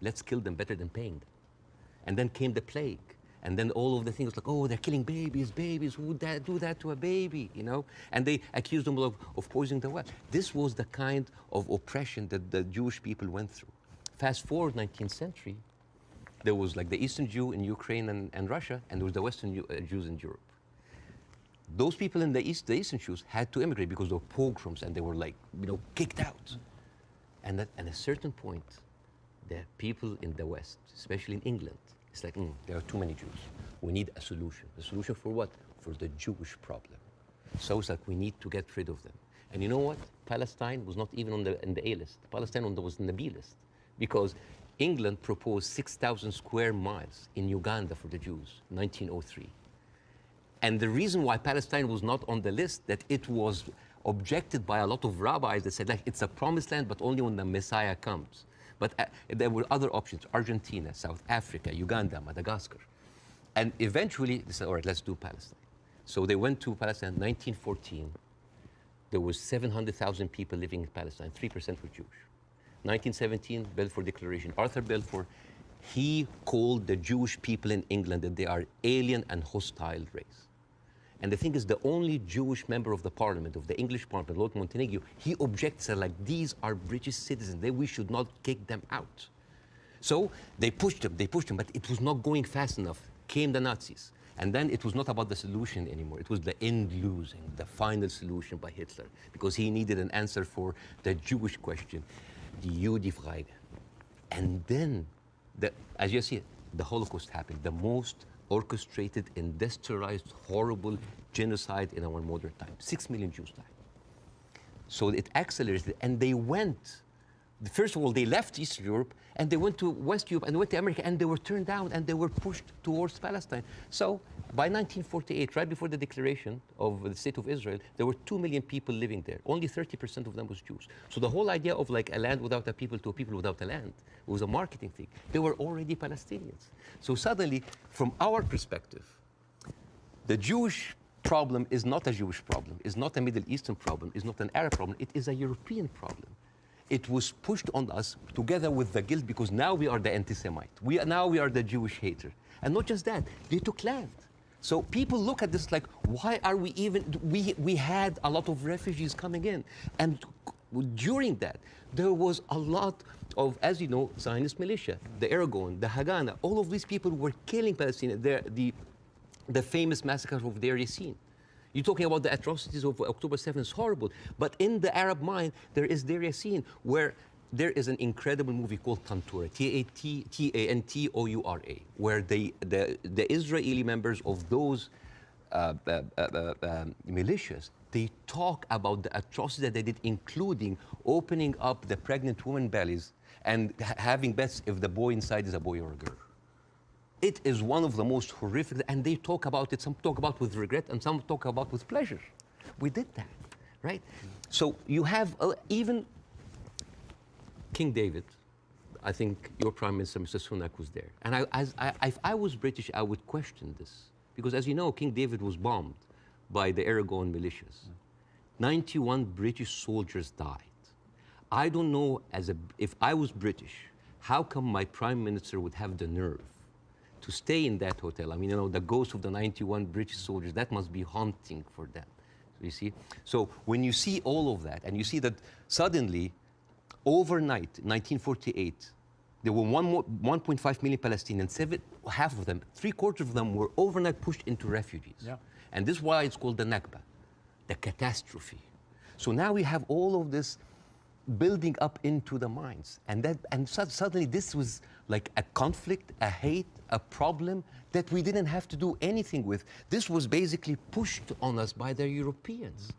let's kill them better than paying them. And then came the plague. And then all of the things like, oh, they're killing babies, who would do that to a baby, you know? And they accused them of poisoning the well. This was the kind of oppression that the Jewish people went through. Fast forward 19th century, there was like the Eastern Jew in Ukraine and Russia, and there was the Western Jews in Europe. Those people in the Eastern Jews had to immigrate because there were pogroms and they were like, you know, kicked out. And at a certain point, the people in the West, especially in England, it's like, there are too many Jews. We need a solution. A solution for what? For the Jewish problem. So it's like we need to get rid of them. And you know what? Palestine was not even on the A list. Palestine was on the B list because England proposed 6,000 square miles in Uganda for the Jews, 1903. And the reason why Palestine was not on the list, that it was objected by a lot of rabbis that said, like, it's a promised land, but only when the Messiah comes. But there were other options, Argentina, South Africa, Uganda, Madagascar. And eventually, they said, all right, let's do Palestine. So they went to Palestine in 1914. There was 700,000 people living in Palestine, 3% were Jewish. 1917, Balfour Declaration. Arthur Balfour, he called the Jewish people in England that they are alien and hostile race. And the thing is, the only Jewish member of the parliament, of the English parliament, Lord Montague, he objects, like, these are British citizens, we should not kick them out. So they pushed them, but it was not going fast enough. Came the Nazis. And then it was not about the solution anymore. It was the end losing, the final solution by Hitler, because he needed an answer for the Jewish question, die Judefrage. And then, as you see, the Holocaust happened, the most orchestrated, industrialized, horrible genocide in our modern time. 6 million Jews died. So it accelerated, and they went. First of all, they left Eastern Europe, and they went to West Europe, and they went to America, and they were turned down, and they were pushed towards Palestine. So by 1948, right before the declaration of the State of Israel, there were 2 million people living there. Only 30% of them was Jews. So the whole idea of like a land without a people to a people without a land was a marketing thing. They were already Palestinians. So suddenly, from our perspective, the Jewish problem is not a Jewish problem, is not a Middle Eastern problem, is not an Arab problem, it is a European problem. It was pushed on us together with the guilt because now we are the anti-Semite. Now we are the Jewish hater. And not just that, they took land. So people look at this like, why are we even, we had a lot of refugees coming in. And during that, there was a lot of, as you know, Zionist militia, the Aragon, the Haganah, all of these people were killing Palestinians. The famous massacre of Deir Yassin. You're talking about the atrocities of October 7th, it's horrible. But in the Arab mind, there is Deir Yassin, where there is an incredible movie called Tantoura, Tantoura, where the Israeli members of those militias, they talk about the atrocities that they did, including opening up the pregnant women's bellies and having bets if the boy inside is a boy or a girl. It is one of the most horrific, and they talk about it, some talk about with regret, and some talk about with pleasure. We did that, right? So you have even King David. I think your Prime Minister, Mr. Sunak, was there. And if I was British, I would question this. Because as you know, King David was bombed by the Aragon militias. 91 British soldiers died. I don't know, if I was British, how come my Prime Minister would have the nerve to stay in that hotel? I mean, you know, the ghost of the 91 British soldiers, that must be haunting for them, you see? So when you see all of that, and you see that suddenly, overnight, 1948, there were 1.5 million Palestinians, half of them, 3/4 of them were overnight pushed into refugees. Yeah. And this is why it's called the Nakba, the catastrophe. So now we have all of this building up into the minds. And suddenly this was like a conflict, a hate, a problem that we didn't have to do anything with. This was basically pushed on us by the Europeans.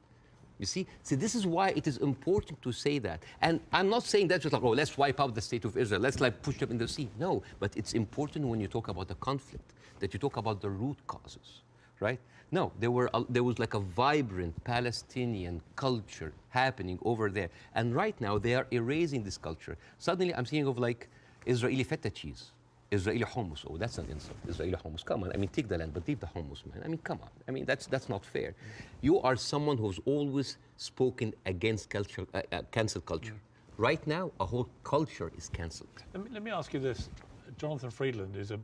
You see? So this is why it is important to say that. And I'm not saying that just like, oh, let's wipe out the State of Israel, let's like push them in the sea. No, but it's important when you talk about the conflict, that you talk about the root causes, right? No, there was like a vibrant Palestinian culture happening over there. And right now, they are erasing this culture. Suddenly, I'm thinking of like Israeli feta cheese, Israeli hummus. Oh, that's an insult. Israeli hummus, come on. I mean, take the land, but leave the hummus, man. I mean, come on. I mean, that's not fair. You are someone who's always spoken against culture, cancel culture. Right now, a whole culture is cancelled. Let me ask you this. Jonathan Friedland is a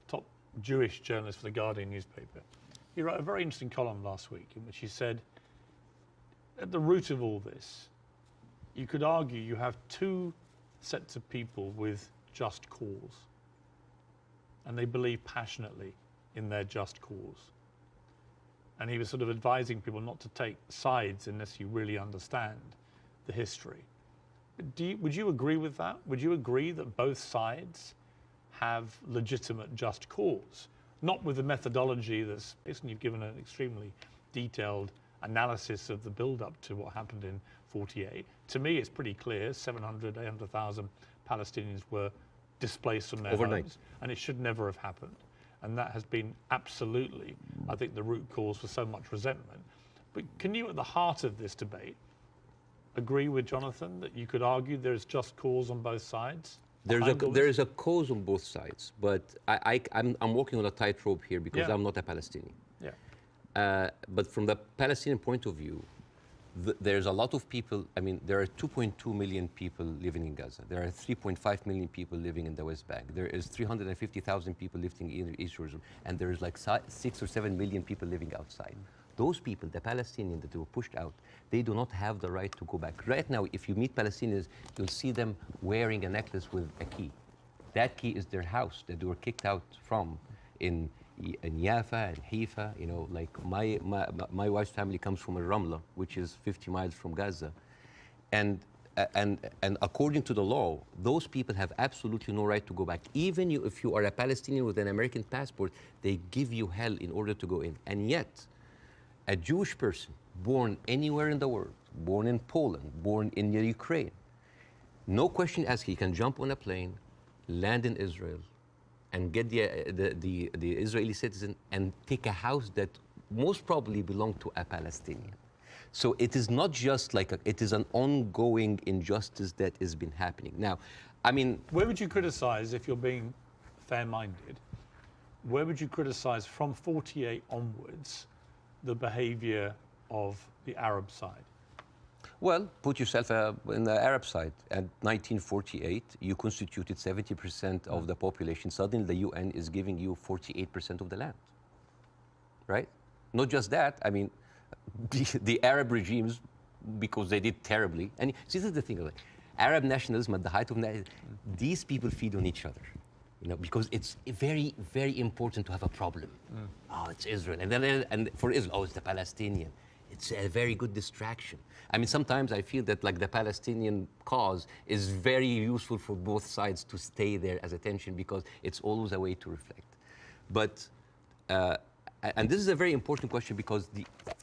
top Jewish journalist for the Guardian newspaper. He wrote a very interesting column last week in which he said, at the root of all this, you could argue you have two sets of people with just cause, and they believe passionately in their just cause. And he was sort of advising people not to take sides unless you really understand the history. Would you agree with that? Would you agree that both sides have legitimate just cause? Not with the methodology that's, you've given an extremely detailed analysis of the build-up to what happened in 48. To me, it's pretty clear 700, 800,000 Palestinians were displaced from their homes, and it should never have happened. And that has been absolutely, I think, the root cause for so much resentment. But can you, at the heart of this debate, agree with Jonathan that you could argue there's just cause on both sides? There is a cause on both sides, but I'm walking on a tightrope here because I'm not a Palestinian. Yeah. But from the Palestinian point of view, there's a lot of people. I mean, there are 2.2 million people living in Gaza. There are 3.5 million people living in the West Bank. There is 350,000 people living in East Jerusalem, and there is like 6 or 7 million people living outside. Those people, the Palestinians that were pushed out, they do not have the right to go back. Right now, if you meet Palestinians, you'll see them wearing a necklace with a key. That key is their house that they were kicked out from in Yafa and Haifa. You know, like my wife's family comes from Ramla, which is 50 miles from Gaza. And according to the law, those people have absolutely no right to go back. Even if you are a Palestinian with an American passport, they give you hell in order to go in. And yet, a Jewish person born anywhere in the world, born in Poland, born in Ukraine, no question asked, he can jump on a plane, land in Israel, and get the Israeli citizen and take a house that most probably belonged to a Palestinian. So it is not just like it is an ongoing injustice that has been happening. Now, I mean, where would you criticize, if you're being fair-minded, where would you criticize from 48 onwards the behavior of the Arab side? Well, put yourself in the Arab side. At 1948, you constituted 70% of the population. Suddenly, the UN is giving you 48% of the land, right? Not just that, I mean, the Arab regimes, because they did terribly, and see, this is the thing, like, Arab nationalism at the height of these people feed on each other. You know, because it's very, very important to have a problem. Oh, it's Israel. And then and for Israel, oh, it's the Palestinian. It's a very good distraction. I mean, sometimes I feel that like the Palestinian cause is very useful for both sides to stay there as attention because it's always a way to reflect. But, and this is a very important question because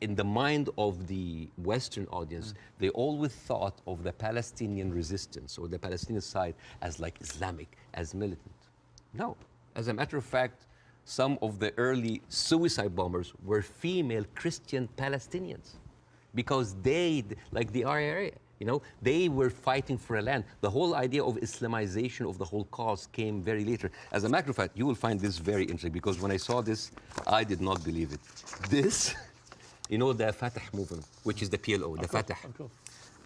in the mind of the Western audience, they always thought of the Palestinian resistance or the Palestinian side as like Islamic, as militant. No. As a matter of fact, some of the early suicide bombers were female Christian Palestinians because they, like the RIA, you know, they were fighting for a land. The whole idea of Islamization of the whole cause came very later. As a matter of fact, you will find this very interesting because when I saw this, I did not believe it. This, you know, the Fatah movement, which is the PLO, the Fatah.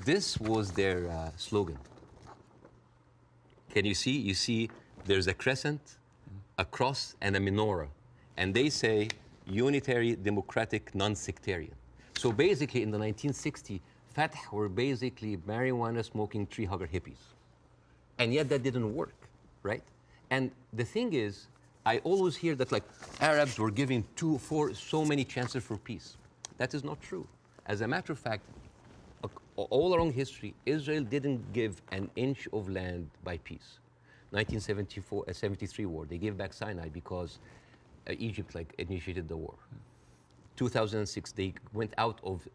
This was their slogan. Can you see? You see there's a crescent, a cross, and a menorah. And they say unitary, democratic, non-sectarian. So basically in the 1960s, Fatah were basically marijuana-smoking tree-hugger hippies. And yet that didn't work, right? And the thing is, I always hear that like Arabs were giving so many chances for peace. That is not true. As a matter of fact, all along history, Israel didn't give an inch of land by peace. 1973 war, they gave back Sinai because Egypt like initiated the war. 2006, they went out of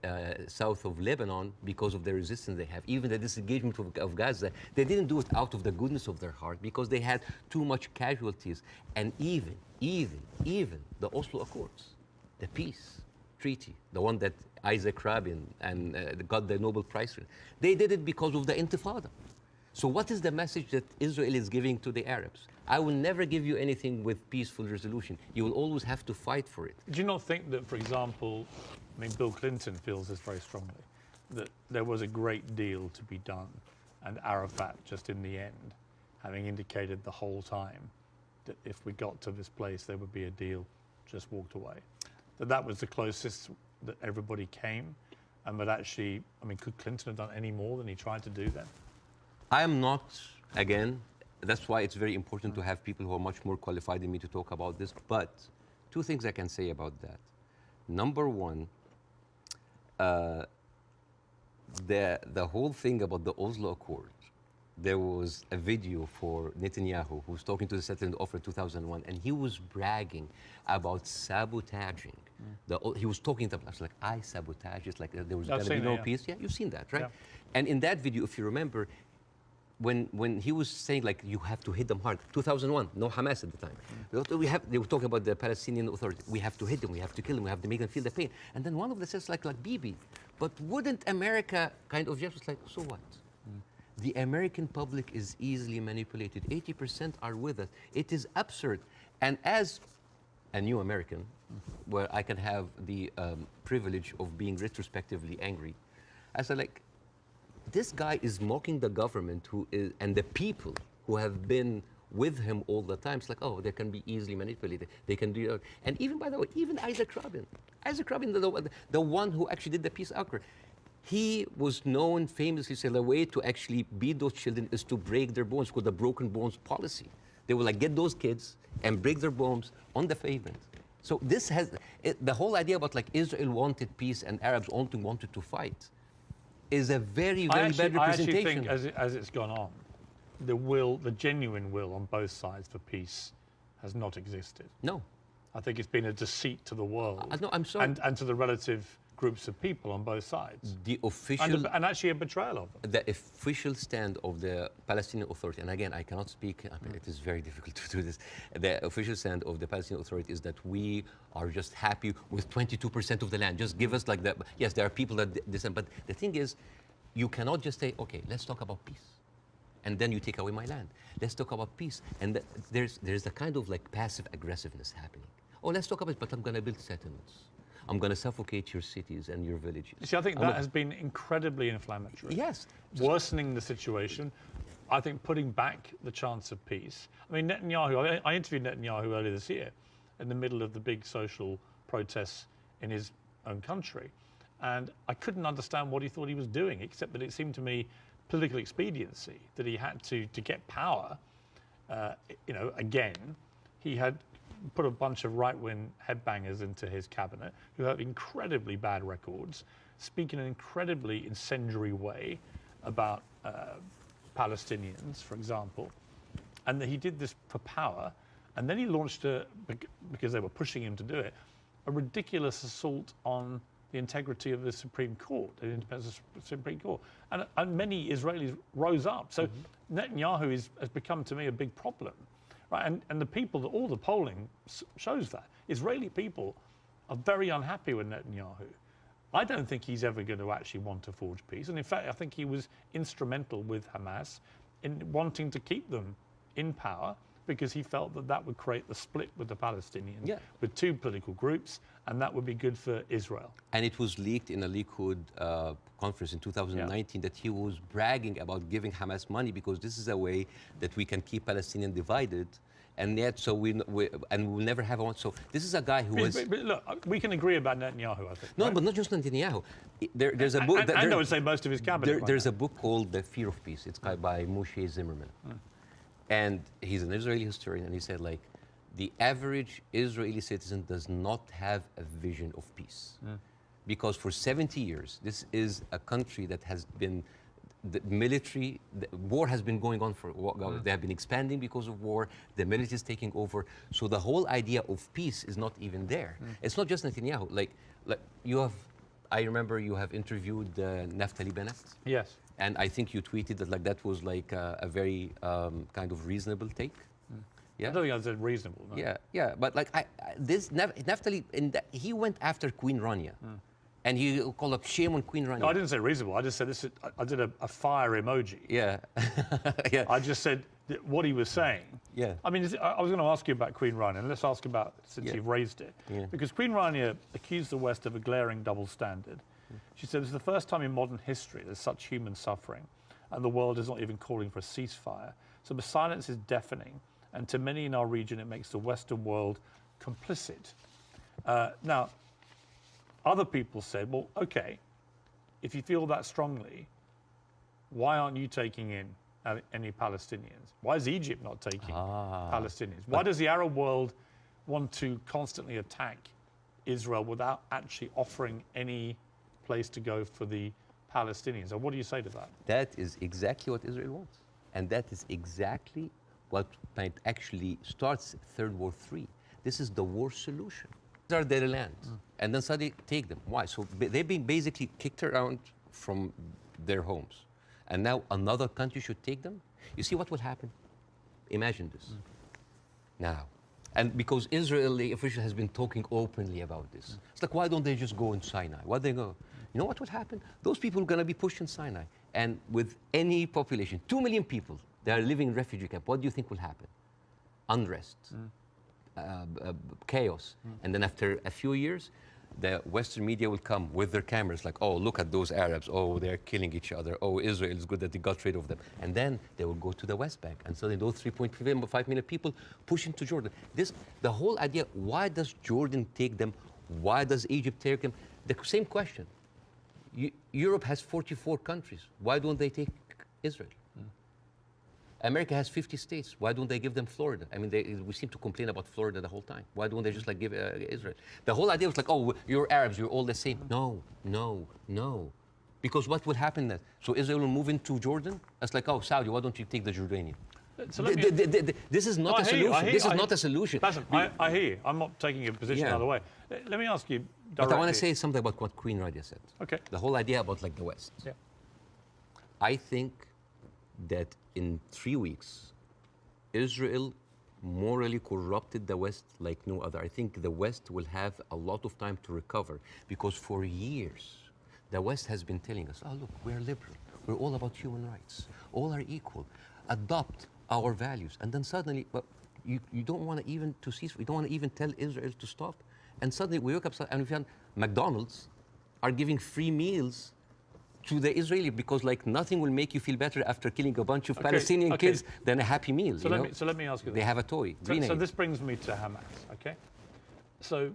south of Lebanon because of the resistance they have. Even the disengagement of Gaza, they didn't do it out of the goodness of their heart because they had too much casualties. And even the Oslo Accords, the peace treaty, the one that Isaac Rabin and got the Nobel Prize for, they did it because of the Intifada. So what is the message that Israel is giving to the Arabs? I will never give you anything with peaceful resolution. You will always have to fight for it. Do you not think that, for example, I mean, Bill Clinton feels this very strongly, that there was a great deal to be done, and Arafat, just in the end, having indicated the whole time that if we got to this place, there would be a deal, just walked away. That was the closest that everybody came. And but actually, I mean, could Clinton have done any more than he tried to do then? I am not, again, that's why it's very important to have people who are much more qualified than me to talk about this. But two things I can say about that. Number one, the whole thing about the Oslo Accord, there was a video for Netanyahu who was talking to the settlement offer in 2001, and he was bragging about sabotaging. He was talking to us like, I sabotage. It's like there was going to be no peace. Yeah, you've seen that, right? Yeah. And in that video, if you remember, when he was saying like you have to hit them hard, 2001, no Hamas at the time. They were talking about the Palestinian Authority. We have to hit them, we have to kill them, we have to make them feel the pain. And then one of them says like Bibi, but wouldn't America kind of just like, so what? The American public is easily manipulated. 80% are with us. It is absurd. And as a new American, where I can have the privilege of being retrospectively angry, I said like, this guy is mocking the government and the people who have been with him all the time. It's like, oh, they can be easily manipulated. They can do it. And even, by the way, even Isaac Rabin, the one who actually did the peace accord, he was known famously, say, the way to actually beat those children is to break their bones, called the broken bones policy. They will like get those kids and break their bones on the pavement. So this has, the whole idea about like Israel wanted peace and Arabs only wanted to fight is a very, very bad representation. I actually think as it's gone on, the genuine will on both sides for peace has not existed. No. I think it's been a deceit to the world. No, I'm sorry. And to the relative groups of people on both sides. The official... And actually a betrayal of them. The official stand of the Palestinian Authority, and again, I cannot speak, I mean, it is very difficult to do this. The official stand of the Palestinian Authority is that we are just happy with 22% of the land. Just give us like that. Yes, there are people that dissent, but the thing is, you cannot just say, okay, let's talk about peace. And then you take away my land. Let's talk about peace. And there's a kind of like passive aggressiveness happening. Oh, let's talk about it, but I'm going to build settlements. I'm going to suffocate your cities and your villages. See, I think that has been incredibly inflammatory. Yes. Worsening the situation. I think putting back the chance of peace. I mean, Netanyahu, I interviewed Netanyahu earlier this year in the middle of the big social protests in his own country. And I couldn't understand what he thought he was doing, except that it seemed to me political expediency, that he had to get power, again, he had put a bunch of right-wing headbangers into his cabinet who have incredibly bad records, speak in an incredibly incendiary way about Palestinians, for example, and that he did this for power, and then he launched, because they were pushing him to do it, a ridiculous assault on the integrity of the Supreme Court, the independence of the Supreme Court. And many Israelis rose up. So Netanyahu has become, to me, a big problem. Right? And the people, all the polling shows that. Israeli people are very unhappy with Netanyahu. I don't think he's ever going to actually want to forge peace. And in fact, I think he was instrumental with Hamas in wanting to keep them in power, because he felt that that would create the split with the Palestinians, with two political groups, and that would be good for Israel. And it was leaked in a Likud conference in 2019 that he was bragging about giving Hamas money because this is a way that we can keep Palestinians divided, and yet so we'll never have one. So this is a guy who was. But look, we can agree about Netanyahu, I think. No, right? but not just Netanyahu. There's a book. And I would say most of his cabinet. There's a book called The Fear of Peace. It's by Moshe Zimmerman. And he's an Israeli historian, and he said, like, the average Israeli citizen does not have a vision of peace. Because for 70 years, this is a country that has been, the war has been going on for, they have been expanding because of war, the military is taking over. So the whole idea of peace is not even there. It's not just Netanyahu. Like you have, I remember you have interviewed Naftali Bennett. Yes. And I think you tweeted that that was like a very kind of reasonable take. Yeah. I don't think I said reasonable. No. Yeah. But like this Naftali, he went after Queen Rania, and he called up shame on Queen Rania. No, I didn't say reasonable. I just said this. I did a fire emoji. Yeah. Yeah. I just said what he was saying. Yeah. I mean, I was going to ask you about Queen Rania, and let's ask about, since you've raised it, because Queen Rania accused the West of a glaring double standard. She said, "This is the first time in modern history there's such human suffering, and the world is not even calling for a ceasefire. So the silence is deafening, And to many in our region, it makes the Western world complicit. Now, other people said, well, okay, if you feel that strongly, why aren't you taking in any Palestinians? Why is Egypt not taking Palestinians? Why does the Arab world want to constantly attack Israel without actually offering any place to go for the Palestinians? And what do you say to that? That is exactly what Israel wants. And that is exactly what might actually starts Third War III. This is the war solution. These are their lands. And then suddenly take them. Why? So they've been basically kicked around from their homes. And now another country should take them? You see what will happen? Imagine this. Now. And because Israeli official has been talking openly about this. It's like, why don't they just go in Sinai? Why they go? You know what would happen? Those people are going to be pushed in Sinai. And with any population, 2 million people, they are living in refugee camp. What do you think will happen? Unrest, chaos. And then after a few years, the Western media will come with their cameras like, oh, look at those Arabs. Oh, they're killing each other. Oh, Israel is good that they got rid of them. And then they will go to the West Bank. And suddenly those 3.5 million people push into Jordan. The whole idea, why does Jordan take them? Why does Egypt take them? The same question. Europe has 44 countries. Why don't they take Israel? America has 50 states. Why don't they give them Florida? I mean, we seem to complain about Florida the whole time. Why don't they just like give Israel? The whole idea was like, oh, you're Arabs, you're all the same. No, no, no. Because what will happen then? So Israel will move into Jordan? It's like, oh, Saudi, why don't you take the Jordanian? So this is not a solution. This is not a solution. Bاسم, I hear you. I'm not taking a position either way. Let me ask you directly. But I want to say something about what Queen Radia said. Okay. The whole idea about like the West. Yeah. I think that in 3 weeks, Israel morally corrupted the West like no other. I think the West will have a lot of time to recover because for years, the West has been telling us, oh, look, we're liberal. We're all about human rights. All are equal. Adopt our values. And then suddenly, but you don't want to even to cease. We don't want to even tell Israel to stop. And suddenly we woke up and we found McDonald's are giving free meals to the Israeli because like nothing will make you feel better after killing a bunch of Palestinian kids than a Happy Meal. So let me ask you this. They have a toy. So this brings me to Hamas, okay? So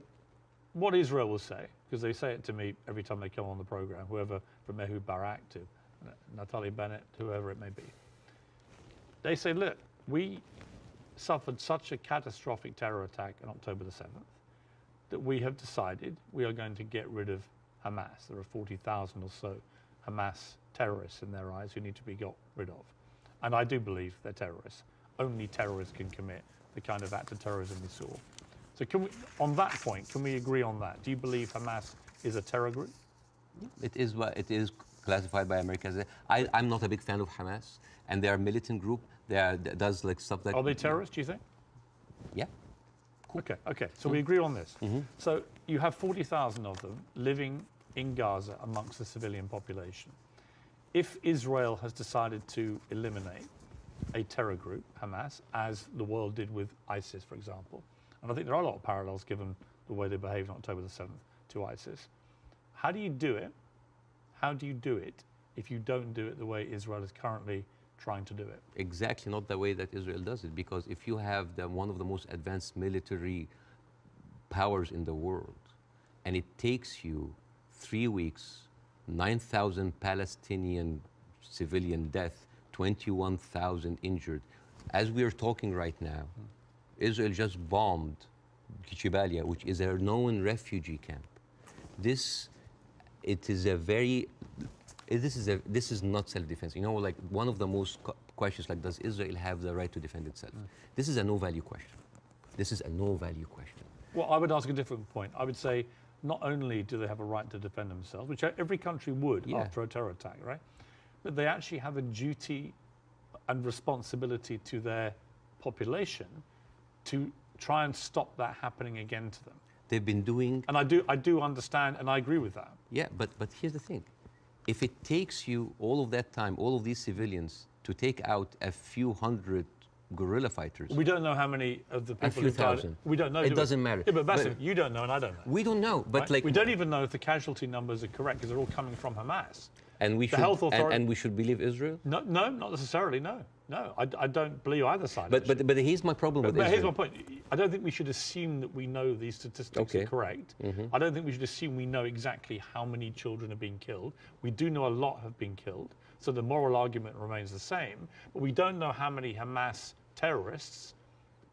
what Israel will say, because they say it to me every time they come on the program, whoever from Ehud Barak to Natalie Bennett, whoever it may be, they say, look, we suffered such a catastrophic terror attack on October the 7th that we have decided we are going to get rid of Hamas. There are 40,000 or so Hamas terrorists in their eyes who need to be got rid of. And I do believe they're terrorists. Only terrorists can commit the kind of act of terrorism we saw. So can we, on that point, can we agree on that? Do you believe Hamas is a terror group? It is classified by America as I'm not a big fan of Hamas, and they're a militant group. Does like stuff like. Are they terrorists, do you think? Yeah. Cool. Okay. So we agree on this. So you have 40,000 of them living in Gaza amongst the civilian population. If Israel has decided to eliminate a terror group, Hamas, as the world did with ISIS, for example, and I think there are a lot of parallels given the way they behaved on October the 7th to ISIS, how do you do it? How do you do it if you don't do it the way Israel is currently trying to do it? Exactly not the way that Israel does it, because if you have one of the most advanced military powers in the world, and it takes you 3 weeks, 9,000 Palestinian civilian death, 21,000 injured. As we are talking right now, Israel just bombed Jabalia, which is a known refugee camp. This is not self-defense. You know, like one of the most questions, like, does Israel have the right to defend itself? This is a no-value question. This is a no-value question. Well, I would ask a different point. I would say, not only do they have a right to defend themselves, which every country would after a terror attack, right? But they actually have a duty and responsibility to their population to try and stop that happening again to them. They've been doing... And I do understand, and I agree with that. Yeah, but here's the thing. If it takes you all of that time, all of these civilians, to take out a few hundred guerrilla fighters... We don't know how many of the people... A few thousand. We don't know. It doesn't matter. Yeah, but Bاسم, you don't know and I don't know. We don't know, but right? like... We don't even know if the casualty numbers are correct because they're all coming from Hamas. And we the should, health authority, and we should believe Israel? No, not necessarily, no. No, I don't believe either side. But here's my problem with Israel. But here's my point. I don't think we should assume that we know these statistics are correct. I don't think we should assume we know exactly how many children are being killed. We do know a lot have been killed, so the moral argument remains the same. But we don't know how many Hamas terrorists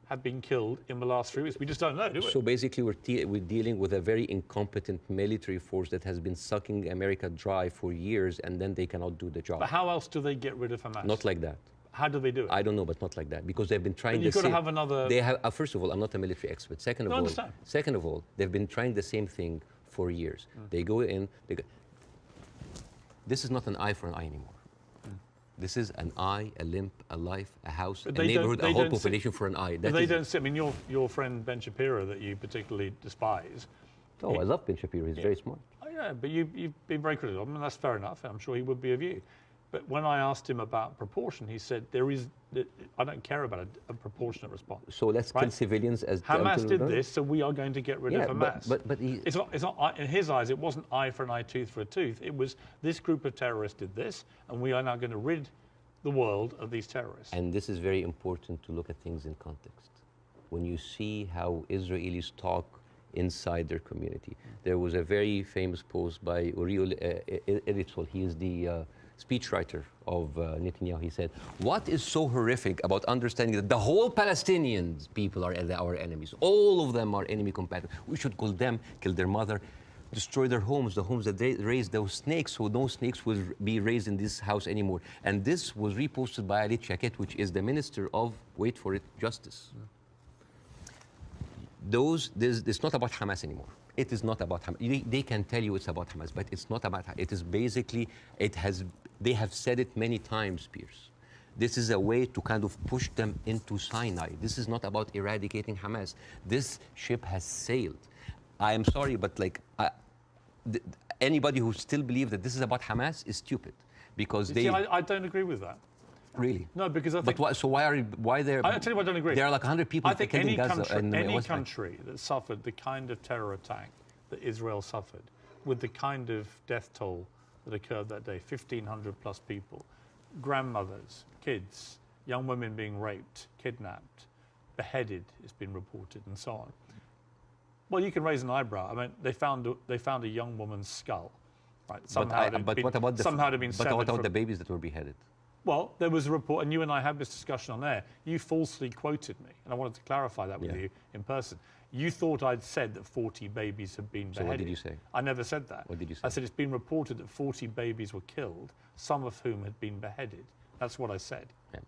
have been killed in the last 3 weeks. We just don't know, do we? So basically, we're dealing with a very incompetent military force that has been sucking America dry for years, and then they cannot do the job. But how else do they get rid of Hamas? Not like that. How do they do it? I don't know, but not like that, because they've been trying. But you've got to have another. They have. First of all, I'm not a military expert. Second of all, they've been trying the same thing for years. They go in. This is not an eye for an eye anymore. This is an eye, a limb, a life, a house, a neighborhood, a whole population for an eye. They don't sit. I mean, your friend Ben Shapiro, that you particularly despise. Oh, I love Ben Shapiro. He's very smart. Oh, yeah, but you've been very critical of him, and that's fair enough. I'm sure he would be of you. But when I asked him about proportion, he said I don't care about a proportionate response. So let's kill civilians as Hamas did this, so we are going to get rid of Hamas. But it's not in his eyes. It wasn't eye for an eye, tooth for a tooth. It was this group of terrorists did this, and we are now going to rid the world of these terrorists. And this is very important to look at things in context. When you see how Israelis talk inside their community, there was a very famous post by Uriel Eritzol. He is the speechwriter of Netanyahu. He said, "What is so horrific about understanding that the whole Palestinian people are our enemies? All of them are enemy combatants. We should kill them, kill their mother, destroy their homes, the homes that they raised those snakes, so no snakes will be raised in this house anymore." And this was reposted by Ali Chaket, which is the minister of, wait for it, justice. It's not about Hamas anymore. It is not about Hamas. They can tell you it's about Hamas, but it's not about Hamas. It is basically, they have said it many times, Beirs. This is a way to kind of push them into Sinai. This is not about eradicating Hamas. This ship has sailed. I am sorry, but anybody who still believes that this is about Hamas is stupid, because I don't agree with that. Really? No, because I think. But why there? I tell you what I don't agree. There are like 100 people. I think any Gaza country that suffered the kind of terror attack that Israel suffered, with the kind of death toll that occurred that day, 1,500 plus people, grandmothers, kids, young women being raped, kidnapped, beheaded, it's been reported, and so on. Well, you can raise an eyebrow. I mean, they found a young woman's skull, right? But what about the babies that were beheaded? Well, there was a report, and you and I had this discussion on air. You falsely quoted me, and I wanted to clarify that with you in person. You thought I'd said that 40 babies had been beheaded. So what did you say? I never said that. What did you say? I said it's been reported that 40 babies were killed, some of whom had been beheaded. That's what I said. Yeah.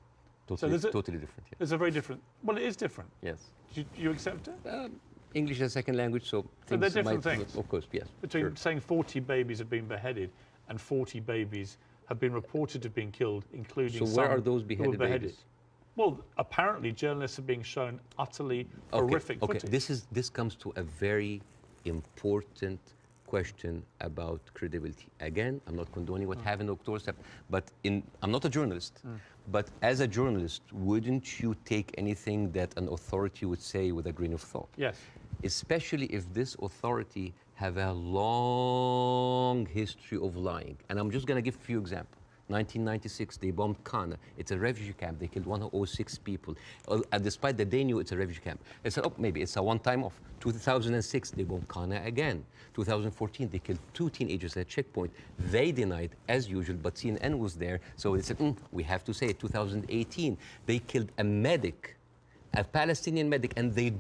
Totally different. Yeah. There's a very different. Well, it is different. Yes. Do you accept it? English as a second language, so they're different things. Of course, yes. Between saying 40 babies have been beheaded and 40 babies have been reported to have been killed, including some where are those who were beheaded? Babies? Well, apparently journalists are being shown utterly horrific footage. This comes to a very important question about credibility. Again, I'm not condoning what happened on October 7th, but I'm not a journalist. But as a journalist, wouldn't you take anything that an authority would say with a grain of thought? Yes. Especially if this authority have a long history of lying. And I'm just going to give a few examples. 1996, they bombed Qana. It's a refugee camp. They killed 106 people. Despite that they knew it's a refugee camp. They said, oh, maybe it's a one-time off. 2006, they bombed Qana again. 2014, they killed 2 teenagers at a checkpoint. They denied, as usual, but CNN was there. So they said, we have to say it. 2018, they killed a medic, a Palestinian medic, and they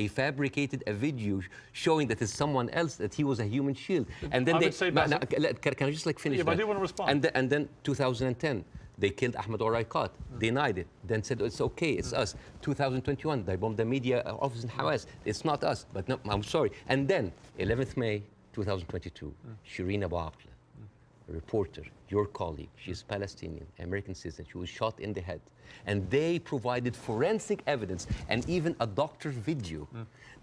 fabricated a video showing that it's someone else, that he was a human shield. And then can I just finish that? But I do want to respond. And then 2010, they killed Ahmed Oraiqat, denied it, then said it's okay, it's us. 2021, they bombed the media office in Hamas. It's not us, but no, I'm sorry. And then 11th May 2022, Shireen Abu Akleh, a reporter, your colleague, she's Palestinian, American citizen, she was shot in the head. And they provided forensic evidence and even a doctor's video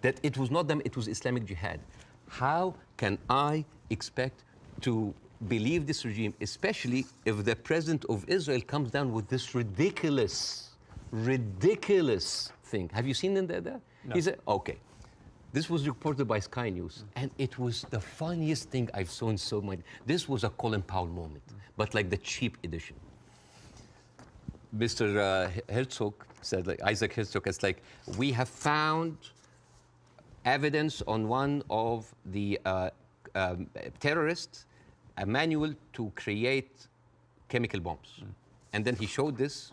that it was not them, it was Islamic Jihad. How can I expect to believe this regime, especially if the president of Israel comes down with this ridiculous thing? Have you seen that? No. He said, okay, This was reported by Sky News, and it was the funniest thing I've seen so much. This was a Colin Powell moment, but like the cheap edition. Mr. Herzog said, like Isaac Herzog, it's like, we have found evidence on one of the terrorists, a manual to create chemical bombs. And then he showed this,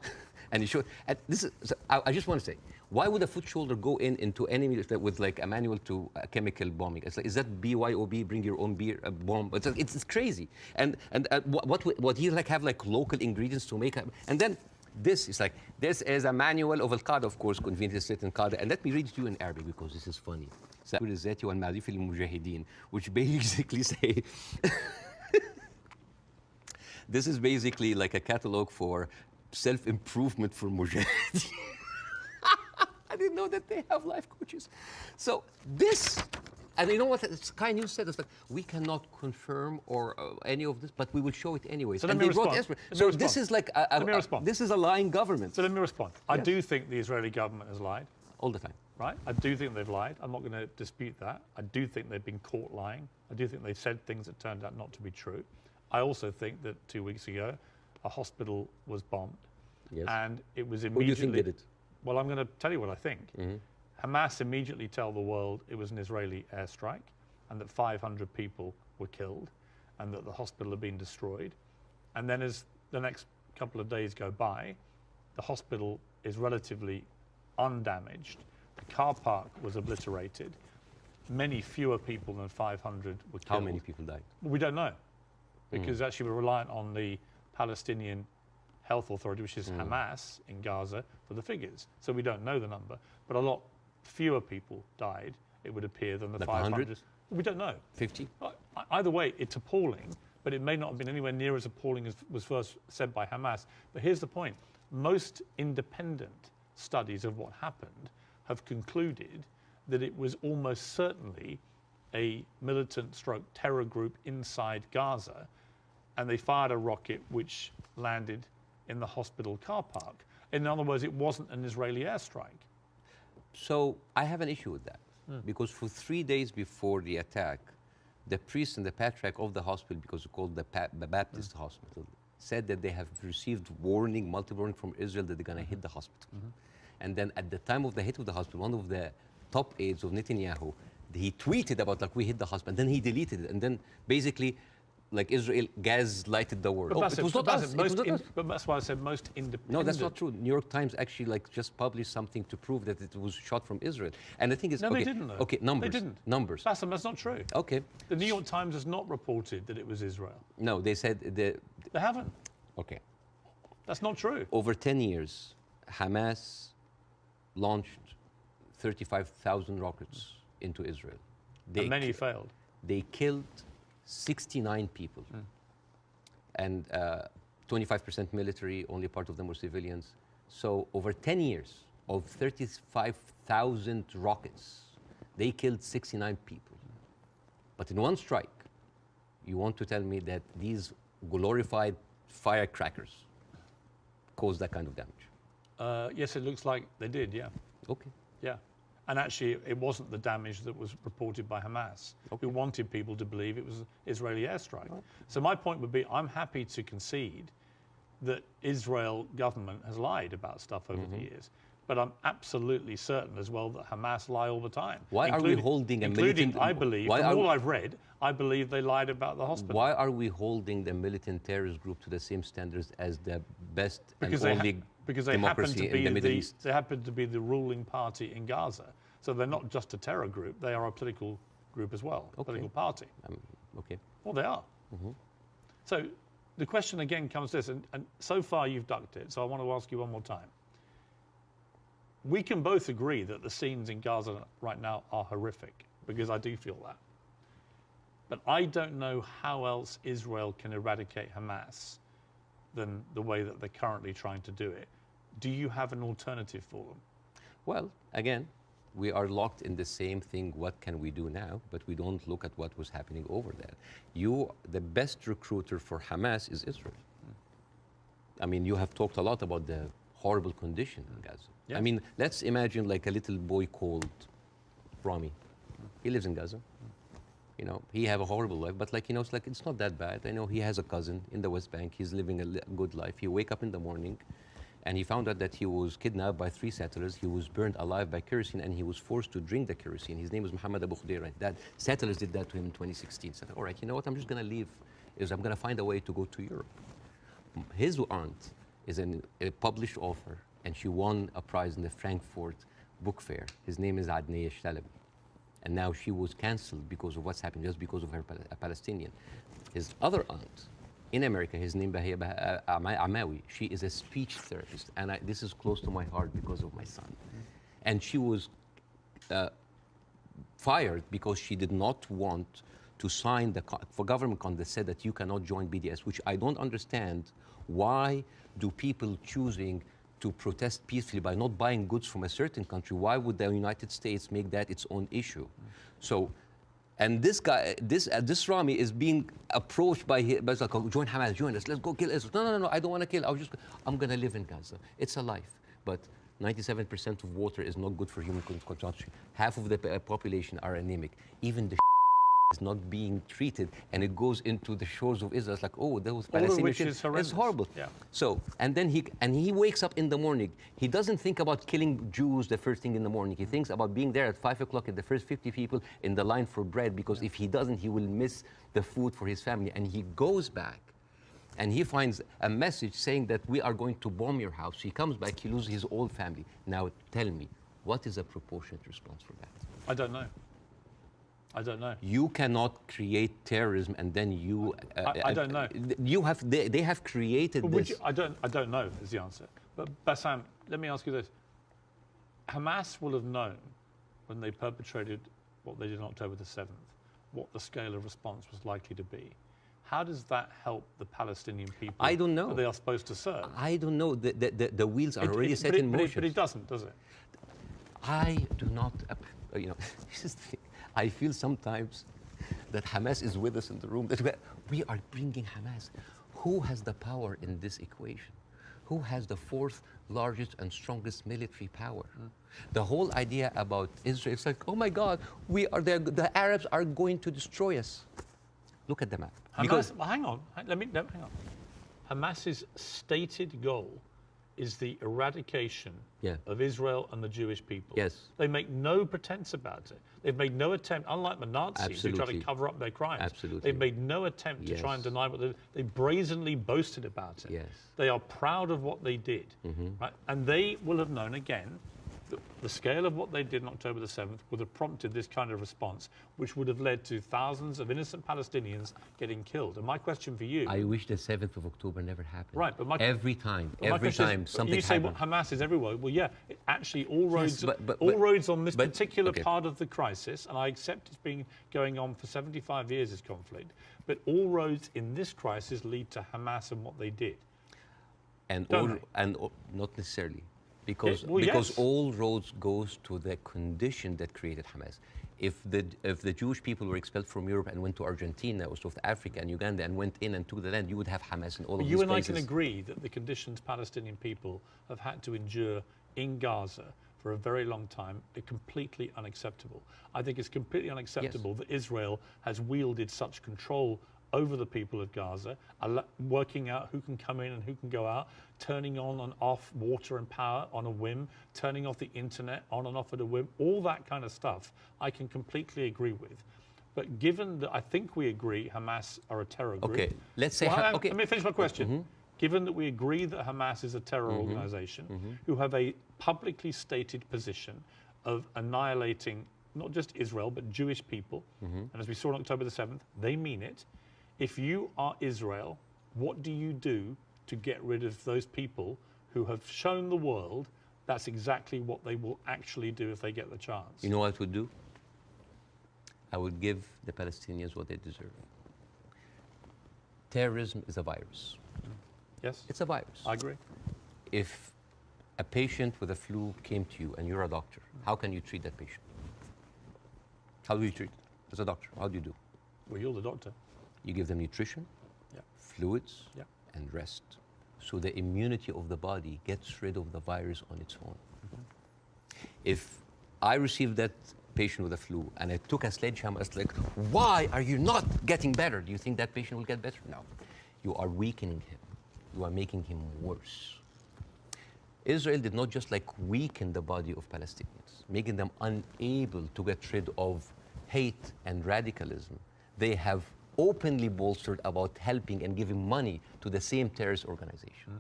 and he showed, and this is, so I just want to say, why would a foot soldier go into enemy with like a manual to chemical bombing? It's like, is that BYOB, bring your own beer, bomb? It's crazy. And what he like have like local ingredients to make, and then this is like, this is a manual of Al-Qaeda, of course, convenient state in Qaeda. And let me read it to you in Arabic because this is funny. Which basically say, this is basically like a catalog for self-improvement for mujahideen. I didn't know that they have life coaches. So this, and you know what Sky News said? It's like, we cannot confirm or any of this, but we will show it anyways. So let me respond. So this is like this is a lying government. So let me respond. Yes. I do think the Israeli government has lied. All the time. Right? I do think they've lied. I'm not going to dispute that. I do think they've been caught lying. I do think they've said things that turned out not to be true. I also think that 2 weeks ago, a hospital was bombed. Yes. And it was immediately... Who do you think did it? Well, I'm going to tell you what I think. Hamas immediately tell the world it was an Israeli airstrike and that 500 people were killed and that the hospital had been destroyed. And then as the next couple of days go by, the hospital is relatively undamaged. The car park was obliterated. Many fewer people than 500 were killed. How many people died? Well, we don't know, because actually we're reliant on the Palestinian Health Authority, which is Hamas in Gaza, for the figures. So we don't know the number, but a lot fewer people died, it would appear, than the like 500. 100? We don't know. 50? Either way, it's appalling, but it may not have been anywhere near as appalling as was first said by Hamas. But here's the point. Most independent studies of what happened have concluded that it was almost certainly a militant stroke terror group inside Gaza, and they fired a rocket which landed in the hospital car park. In other words, it wasn't an Israeli airstrike. So I have an issue with that, because for 3 days before the attack, the priest and the patriarch of the hospital, because it's called the Baptist hospital, said that they have received multiple warning from Israel that they're going to hit the hospital. And then at the time of the hit of the hospital, one of the top aides of Netanyahu, he tweeted about like, we hit the hospital, and then he deleted it, and then basically like Israel gaslighted the world. But It was not us. But that's why I said most independent. No, that's not true. New York Times actually like just published something to prove that it was shot from Israel. And the thing is, No, okay, they didn't, though. Okay, numbers. They didn't. Numbers. Bassem, that's not true. Okay. The New York Times has not reported that it was Israel. No, they said They haven't. okay. That's not true. Over 10 years, Hamas launched 35,000 rockets into Israel. And many failed. They killed 69 people. And 25% military, only part of them were civilians. So over 10 years of 35,000 rockets, they killed 69 people. But in one strike, you want to tell me that these glorified firecrackers caused that kind of damage? Yes, it looks like they did, yeah. Okay. Yeah. And actually, it wasn't the damage that was reported by Hamas, who wanted people to believe it was an Israeli airstrike. Right. So my point would be, I'm happy to concede that Israel government has lied about stuff over the years. But I'm absolutely certain as well that Hamas lie all the time. Why are we holding a militant... I believe, from all I've read, I believe they lied about the hospital. Why are we holding the militant terrorist group to the same standards as the best and only democracy in the Middle East? They happen to be the ruling party in Gaza. So they're not just a terror group, they are a political group as well, a political party. Okay. Well, they are. So the question again comes to this, and so far you've ducked it, so I want to ask you one more time. We can both agree that the scenes in Gaza right now are horrific, because I do feel that. But I don't know how else Israel can eradicate Hamas than the way that they're currently trying to do it. Do you have an alternative for them? Well, again, we are locked in the same thing, what can we do now? But we don't look at what was happening over there. The best recruiter for Hamas is Israel. I mean, you have talked a lot about the horrible condition in Gaza. Yes. I mean, let's imagine like a little boy called Rami. He lives in Gaza. You know, he have a horrible life, but like, you know, it's like, it's not that bad. I know he has a cousin in the West Bank. He's living a good life. He wake up in the morning and he found out that he was kidnapped by 3 settlers. He was burned alive by kerosene and he was forced to drink the kerosene. His name was Muhammad Abu Khudaira. That settlers did that to him in 2016. Said, all right, you know what, I'm just gonna leave. I'm gonna find a way to go to Europe. His aunt is a published author and she won a prize in the Frankfurt Book Fair. His name is Adnaya Shtalabi. And now she was cancelled because of what's happened, just because of her a Palestinian. His other aunt in America, his name Bahia Amawi, she is a speech therapist. And this is close to my heart because of my son. And she was fired because she did not want to sign for government contract that said that you cannot join BDS, which I don't understand. Why do people choosing to protest peacefully by not buying goods from a certain country? Why would the United States make that its own issue? So, and this guy, this Rami is being approached by like, oh, join Hamas, join us, let's go kill Israel. No, I don't want to kill. I'm going to live in Gaza. It's a life. But 97% of water is not good for human consumption. Half of the population are anemic. Even the is not being treated, and it goes into the shores of Israel. It's like, oh, those Palestinians. It's horrible. Yeah. So, and then he wakes up in the morning. He doesn't think about killing Jews the first thing in the morning. He thinks about being there at 5 o'clock at the first 50 people in the line for bread, because if he doesn't, he will miss the food for his family. And he goes back, and he finds a message saying that we are going to bomb your house. He comes back, he loses his whole family. Now, tell me, what is a proportionate response for that? I don't know. I don't know. You cannot create terrorism and then you... I don't know. They have created this. I don't know is the answer. But Bassam, let me ask you this. Hamas will have known when they perpetrated what they did on October the 7th, what the scale of response was likely to be. How does that help the Palestinian people? I don't know. That they are supposed to serve? I don't know. The wheels are already set in motion. But it doesn't, does it? I do not, you know, this is the thing. I feel sometimes that Hamas is with us in the room, that we are bringing Hamas. Who has the power in this equation? Who has the 4th largest and strongest military power? The whole idea about Israel, it's like, oh my God, the Arabs are going to destroy us. Look at the map. Hamas, well, hang on, hang on. Hamas's stated goal is the eradication of Israel and the Jewish people. Yes. They make no pretense about it. They've made no attempt, unlike the Nazis who try to cover up their crimes. Absolutely. They've made no attempt to try and deny what they brazenly boasted about it. Yes. They are proud of what they did. Right? And they will have known, again, the scale of what they did on October the 7th would have prompted this kind of response, which would have led to thousands of innocent Palestinians getting killed. And my question for you... I wish the 7th of October never happened. Right, but every time something happens. You say, well, Hamas is everywhere. Well, yeah, actually all roads, all roads on this particular part of the crisis, and I accept it's been going on for 75 years, this conflict, but all roads in this crisis lead to Hamas and what they did. And not necessarily. Because yes. all roads goes to the condition that created Hamas. If the Jewish people were expelled from Europe and went to Argentina or South Africa and Uganda and went in and took the land, you would have Hamas in all of these places. You and I can agree that the conditions Palestinian people have had to endure in Gaza for a very long time are completely unacceptable. I think it's completely unacceptable that Israel has wielded such control over the people of Gaza, working out who can come in and who can go out, turning on and off water and power on a whim, turning off the internet on and off at a whim, all that kind of stuff I can completely agree with. But given that I think we agree Hamas are a terror group... Okay, let's say... Let me finish my question. Given that we agree that Hamas is a terror organization who have a publicly stated position of annihilating not just Israel, but Jewish people, and as we saw on October the 7th, they mean it. If you are Israel, what do you do to get rid of those people who have shown the world that's exactly what they will actually do if they get the chance? You know what I would do? I would give the Palestinians what they deserve. Terrorism is a virus. Yes. It's a virus. I agree. If a patient with a flu came to you and you're a doctor, how can you treat that patient? How do you treat it as a doctor? How do you do? Well, you're the doctor. You give them nutrition, fluids, and rest. So the immunity of the body gets rid of the virus on its own. If I receive that patient with a flu, and I took a sledgehammer. It's like, why are you not getting better? Do you think that patient will get better? No. You are weakening him. You are making him worse. Israel did not just like weaken the body of Palestinians, making them unable to get rid of hate and radicalism. They have openly bolstered about helping and giving money to the same terrorist organization.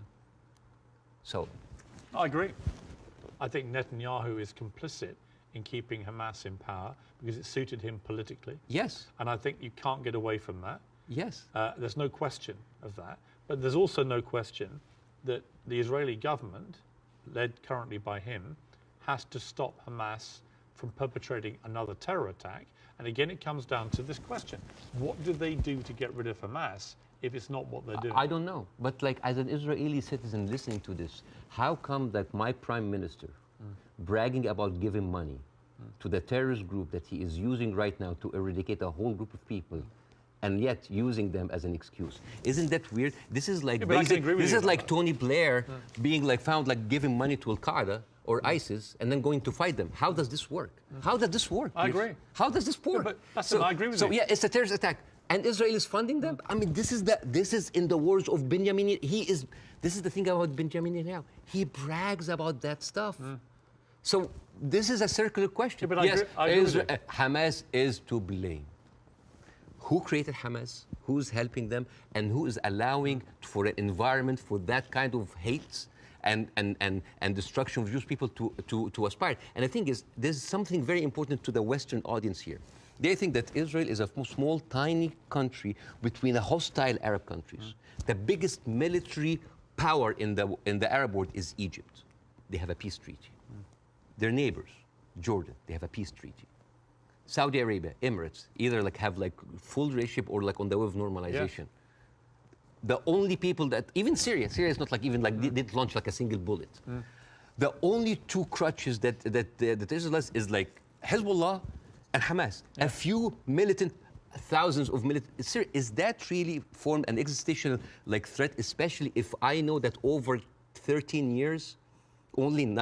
So, I agree. I think Netanyahu is complicit in keeping Hamas in power because it suited him politically. yes, And I think you can't get away from that. yes. There's no question of that. But there's also no question that the Israeli government, led currently by him, has to stop Hamas from perpetrating another terror attack. And again, it comes down to this question. What do they do to get rid of Hamas if it's not what they're doing? I don't know. But like as an Israeli citizen listening to this, how come that my prime minister bragging about giving money to the terrorist group that he is using right now to eradicate a whole group of people and yet using them as an excuse? Isn't that weird? This is like Yeah, but I can agree with this you is about like that. Tony Blair being like found like giving money to Al-Qaeda or ISIS and then going to fight them. How does this work? How does this work? I agree. How does this work? but Bاسم, I agree with so you. yeah, it's a terrorist attack. And Israel is funding them? I mean, this is in the words of Benjamin. This is the thing about Benjamin Netanyahu. He brags about that stuff. So this is a circular question. Yeah, but I agree with you. Hamas is to blame. Who created Hamas? Who's helping them? And who is allowing for an environment for that kind of hate and destruction of Jewish people to aspire? And the thing is, there's something very important to the Western audience here. They think that Israel is a small, tiny country between the hostile Arab countries. The biggest military power in the Arab world is Egypt. They have a peace treaty. Their neighbors, Jordan, they have a peace treaty. Saudi Arabia, Emirates, either like have like full relationship or like on the way of normalization. The only people that, even Syria is not like even like they didn't launch like a single bullet. The only two crutches that Israel has is like Hezbollah and Hamas. A few militant, thousands of militant. Syria, is that really formed an existential like threat, especially if I know that over 13 years, only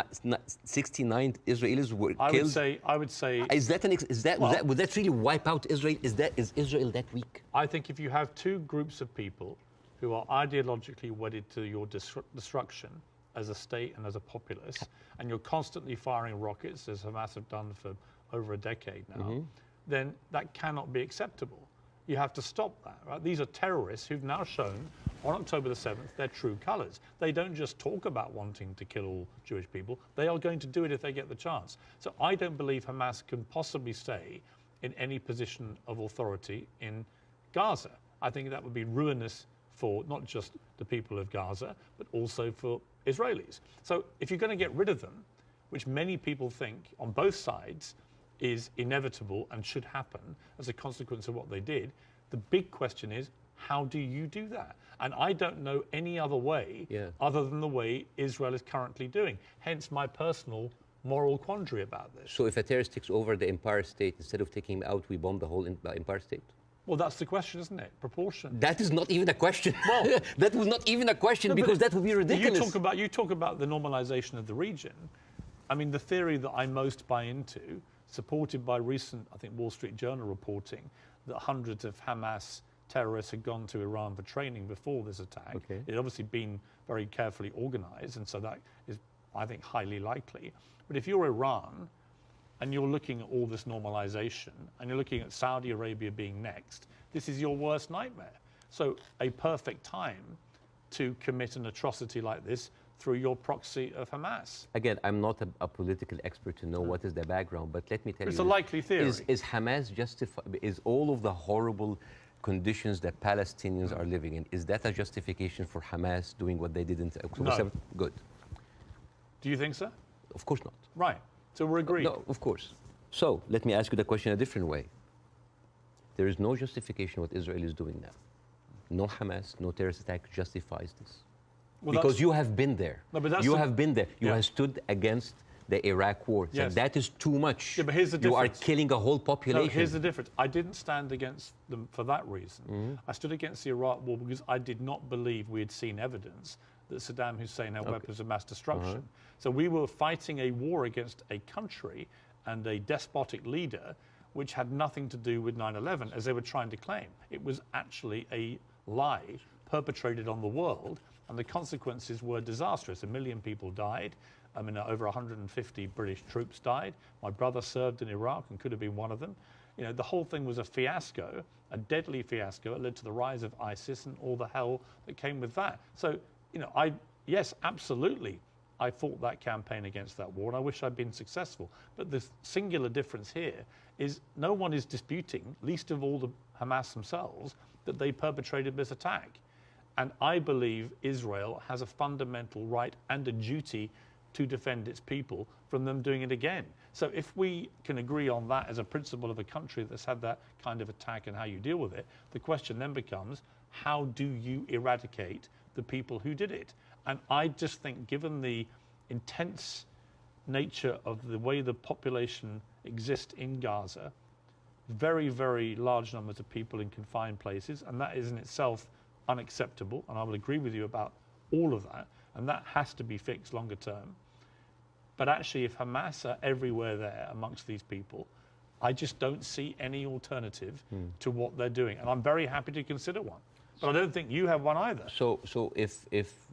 69 Israelis were killed? I would say. Would that really wipe out Israel? Is Israel that weak? I think if you have two groups of people who are ideologically wedded to your destruction as a state and as a populace, and you're constantly firing rockets, as Hamas have done for over a decade now, then that cannot be acceptable. You have to stop that, right? These are terrorists who've now shown on October the 7th their true colors. They don't just talk about wanting to kill all Jewish people. They are going to do it if they get the chance. So I don't believe Hamas can possibly stay in any position of authority in Gaza. I think that would be ruinous for not just the people of Gaza, but also for Israelis. So if you're going to get rid of them, which many people think on both sides is inevitable and should happen as a consequence of what they did, the big question is, how do you do that? And I don't know any other way other than the way Israel is currently doing. Hence my personal moral quandary about this. So if a terrorist takes over the Empire State, instead of taking him out, we bomb the whole Empire State? Well, that's the question, isn't it? Proportion. That is not even a question. Well, that was not even a question because that would be ridiculous. You talk about the normalization of the region. I mean, the theory that I most buy into, supported by recent, I think, Wall Street Journal reporting, that hundreds of Hamas terrorists had gone to Iran for training before this attack. Okay. It had obviously been very carefully organized, and so that is, I think, highly likely. But if you're Iran, and you're looking at all this normalization, and you're looking at Saudi Arabia being next, this is your worst nightmare. So a perfect time to commit an atrocity like this through your proxy of Hamas. Again, I'm not a political expert to know what is the background, but let me tell you. It's a likely theory. Is Hamas justified? Is all of the horrible conditions that Palestinians are living in, is that a justification for Hamas doing what they did in October 7th? Good. Do you think so? Of course not. Right. So we're agreed. No, of course. So let me ask you the question a different way. There is no justification what Israel is doing now. No Hamas, no terrorist attack justifies this. Well, because you have been there. No, but that's you have been there. You have stood against the Iraq war. Yes. And that is too much. Yeah, but here's the you difference. are killing a whole population. No, here's the difference. I didn't stand against them for that reason. I stood against the Iraq war because I did not believe we had seen evidence that Saddam Hussein had weapons of mass destruction. So we were fighting a war against a country and a despotic leader, which had nothing to do with 9/11, as they were trying to claim. It was actually a lie perpetrated on the world, and the consequences were disastrous. 1 million people died. I mean, over 150 British troops died. My brother served in Iraq and could have been one of them. You know, the whole thing was a fiasco, a deadly fiasco. It led to the rise of ISIS and all the hell that came with that. So, you know, yes, absolutely, I fought that campaign against that war, and I wish I'd been successful. But the singular difference here is no one is disputing, least of all the Hamas themselves, that they perpetrated this attack. And I believe Israel has a fundamental right and a duty to defend its people from them doing it again. So if we can agree on that as a principle of a country that's had that kind of attack and how you deal with it, the question then becomes, how do you eradicate the people who did it? And I just think, given the intense nature of the way the population exists in Gaza, very, very large numbers of people in confined places, and that is in itself unacceptable, and I will agree with you about all of that, and that has to be fixed longer term. But actually, if Hamas are everywhere there amongst these people, I just don't see any alternative to what they're doing. And I'm very happy to consider one. But I don't think you have one either. So if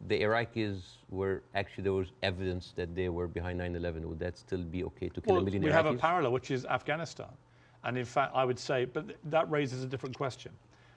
the Iraqis were actually, there was evidence that they were behind 9/11, would that still be okay to kill a million Iraqis? We have a parallel, which is Afghanistan. And in fact, I would say, but that raises a different question.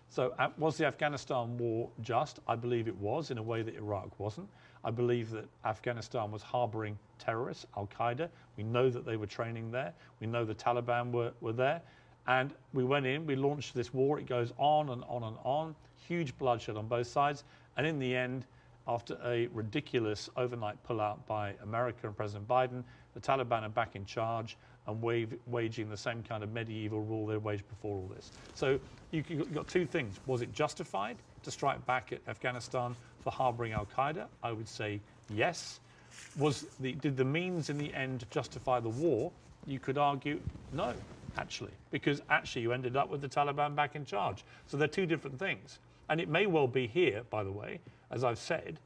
So was the Afghanistan war just? I believe it was, in a way that Iraq wasn't. I believe that Afghanistan was harboring terrorists, Al-Qaeda. We know that they were training there. We know the Taliban were there. And we went in, we launched this war. It goes on and on and on. Huge bloodshed on both sides. And in the end, after a ridiculous overnight pullout by America and President Biden, the Taliban are back in charge and waging the same kind of medieval rule they waged before all this. So you've got two things. Was it justified to strike back at Afghanistan for harboring Al-Qaeda? I would say yes. Did the means in the end justify the war? You could argue no, actually, because actually you ended up with the Taliban back in charge. So they're two different things. And it may well be here, by the way, as I've said,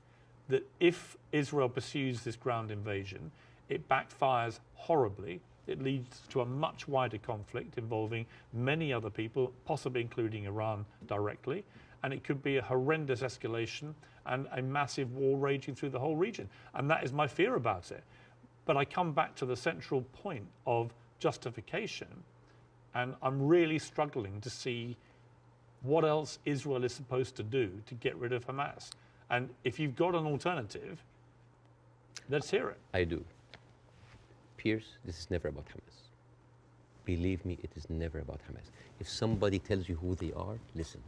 that if Israel pursues this ground invasion, it backfires horribly. It leads to a much wider conflict involving many other people, possibly including Iran directly. And it could be a horrendous escalation and a massive war raging through the whole region. And that is my fear about it. But I come back to the central point of justification, and I'm really struggling to see what else Israel is supposed to do to get rid of Hamas. And if you've got an alternative, let's hear it. I do. Piers, this is never about Hamas. Believe me, it is never about Hamas. If somebody tells you who they are, listen.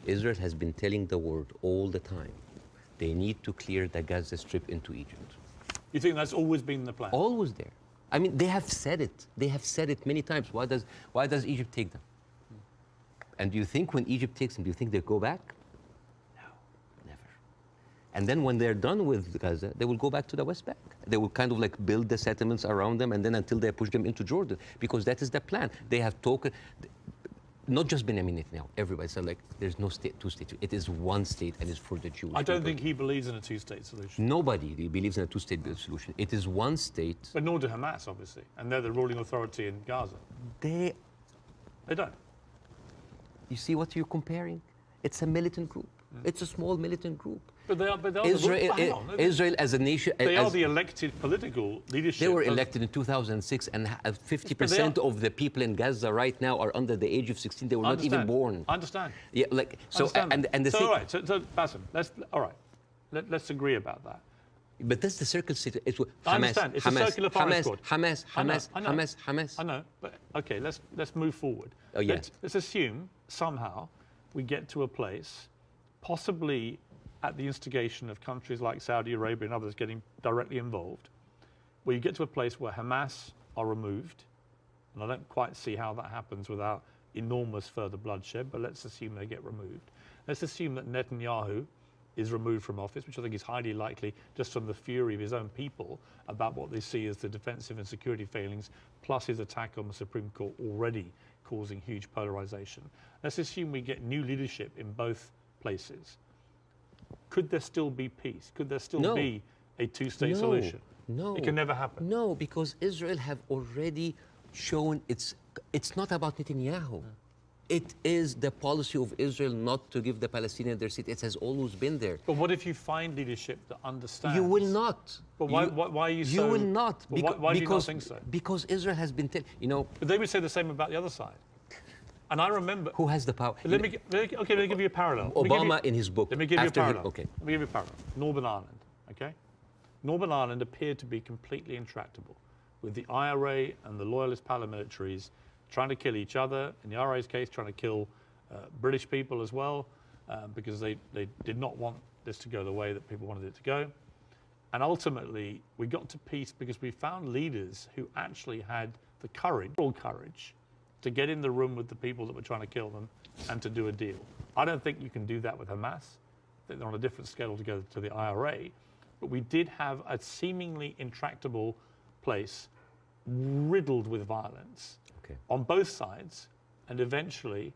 Israel has been telling the world all the time, they need to clear the Gaza Strip into Egypt. You think that's always been the plan? Always there. I mean, they have said it. They have said it many times. Why does Egypt take them? And do you think when Egypt takes them, do you think they go back? No, never. And then when they're done with Gaza, they will go back to the West Bank. They will kind of like build the settlements around them, and then until they push them into Jordan, because that is the plan. They have talked, not just Benjamin Netanyahu, everybody said like, there's no state, two states. It is one state, and it's for the Jewish I don't people. think he believes in a two-state solution. Nobody believes in a two-state solution. It is one state. But nor do Hamas, obviously, and they're the ruling authority in Gaza. They don't. You see what you're comparing? It's a militant group. It's a small militant group. But they are Israel as a nation. They are the elected political leadership. They were elected in 2006, and 50% of the people in Gaza right now are under the age of 16. They were not even born. I understand. Yeah, like so. And the so all right. So Bاسم, let's agree about that. But that's the circle state. It's I understand. It's a circular firing squad. Hamas. I know. But okay, let's move forward. Oh yeah. Let's assume somehow we get to a place, possibly at the instigation of countries like Saudi Arabia and others getting directly involved, where you get to a place where Hamas are removed, and I don't quite see how that happens without enormous further bloodshed, but let's assume they get removed. Let's assume that Netanyahu is removed from office, which I think is highly likely just from the fury of his own people about what they see as the defensive and security failings, plus his attack on the Supreme Court already causing huge polarization. Let's assume we get new leadership in both places. Could there still be peace? Could there still be a two-state solution? No. It can never happen. No, because Israel have already shown it's not about Netanyahu. It is the policy of Israel not to give the Palestinians their seat. It has always been there. But what if you find leadership that understands? You will not. But why are you so... You will not. Why do you not think so? Because Israel has been, But they would say the same about the other side. And I remember... Who has the power? Let me give you a parallel. Obama in his book. Let me give you a parallel. Okay. Let me give you a parallel. Northern Ireland, okay? Northern Ireland appeared to be completely intractable, with the IRA and the loyalist paramilitaries trying to kill each other. In the IRA's case, trying to kill British people as well, because they did not want this to go the way that people wanted it to go. And ultimately, we got to peace because we found leaders who actually had the courage, moral courage, to get in the room with the people that were trying to kill them and to do a deal. I don't think you can do that with Hamas. They're on a different scale altogether to the IRA. But we did have a seemingly intractable place riddled with violence on both sides, and eventually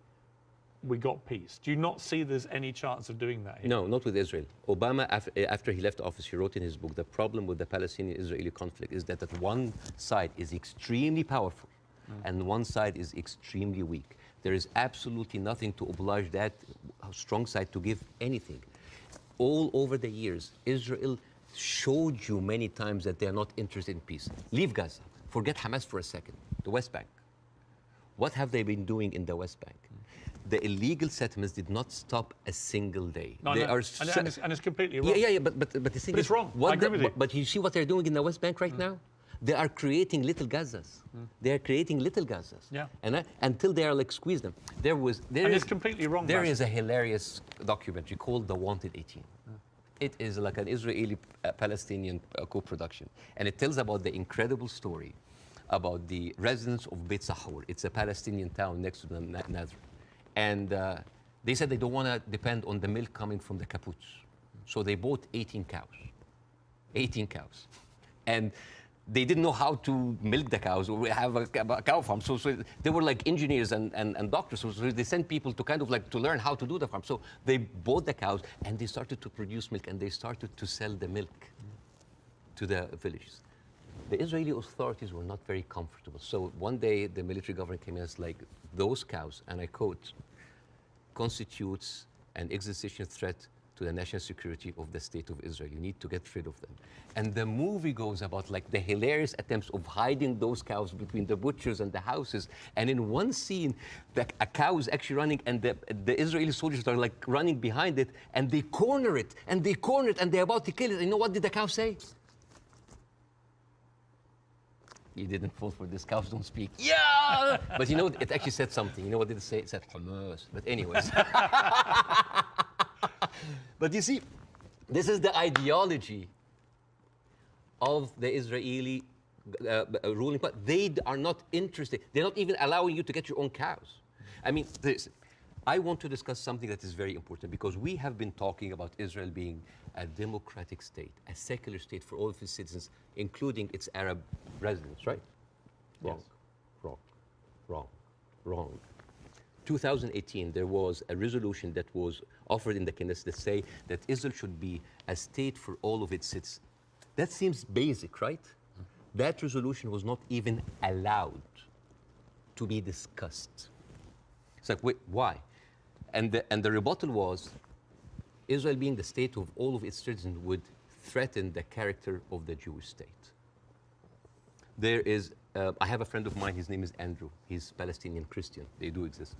we got peace. Do you not see there's any chance of doing that here? No, not with Israel. Obama, after he left office, he wrote in his book, the problem with the Palestinian-Israeli conflict is that one side is extremely powerful and one side is extremely weak. There is absolutely nothing to oblige that strong side to give anything. All over the years, Israel showed you many times that they are not interested in peace. Leave Gaza. Forget Hamas for a second. The West Bank. What have they been doing in the West Bank? The illegal settlements did not stop a single day. No, they no. Are and it's completely wrong. Yeah, but the thing but is, it's wrong. I agree with you. But you see what they're doing in the West Bank right now? They are creating little Gazas. They are creating little Gazas. Yeah. And until they are like squeeze them. It's completely wrong. There is a hilarious documentary called The Wanted 18. It is like an Israeli-Palestinian co-production. And it tells about the incredible story about the residents of Beit Sahur. It's a Palestinian town next to the Nazareth. And they said they don't want to depend on the milk coming from the kibbutz. So they bought 18 cows. 18 cows. And they didn't know how to milk the cows or have a cow farm. So they were like engineers and doctors. So they sent people to kind of like to learn how to do the farm. So they bought the cows and they started to produce milk and they started to sell the milk to the villages. The Israeli authorities were not very comfortable. So one day the military government came in and was like, those cows, and I quote, constitutes an existential threat to the national security of the state of Israel. You need to get rid of them. And the movie goes about like the hilarious attempts of hiding those cows between the butchers and the houses. And in one scene, a cow is actually running and the Israeli soldiers are like running behind it and they corner it and they corner it and they're about to kill it. And you know what did the cow say? You didn't fall for this. Cows don't speak. Yeah! But you know, it actually said something. You know what did it say? It said Hamas. But anyways. But you see, this is the ideology of the Israeli ruling party. They are not interested. They're not even allowing you to get your own cows. I mean, I want to discuss something that is very important because we have been talking about Israel being a democratic state, a secular state for all of its citizens, including its Arab residents, right? Wrong, Yes. wrong, wrong, wrong. 2018, there was a resolution that was offered in the Knesset that say that Israel should be a state for all of its citizens. That seems basic, right? That resolution was not even allowed to be discussed. It's like, wait, why? And the rebuttal was, Israel being the state of all of its citizens would threaten the character of the Jewish state. There is, I have a friend of mine, his name is Andrew. He's Palestinian Christian, they do exist.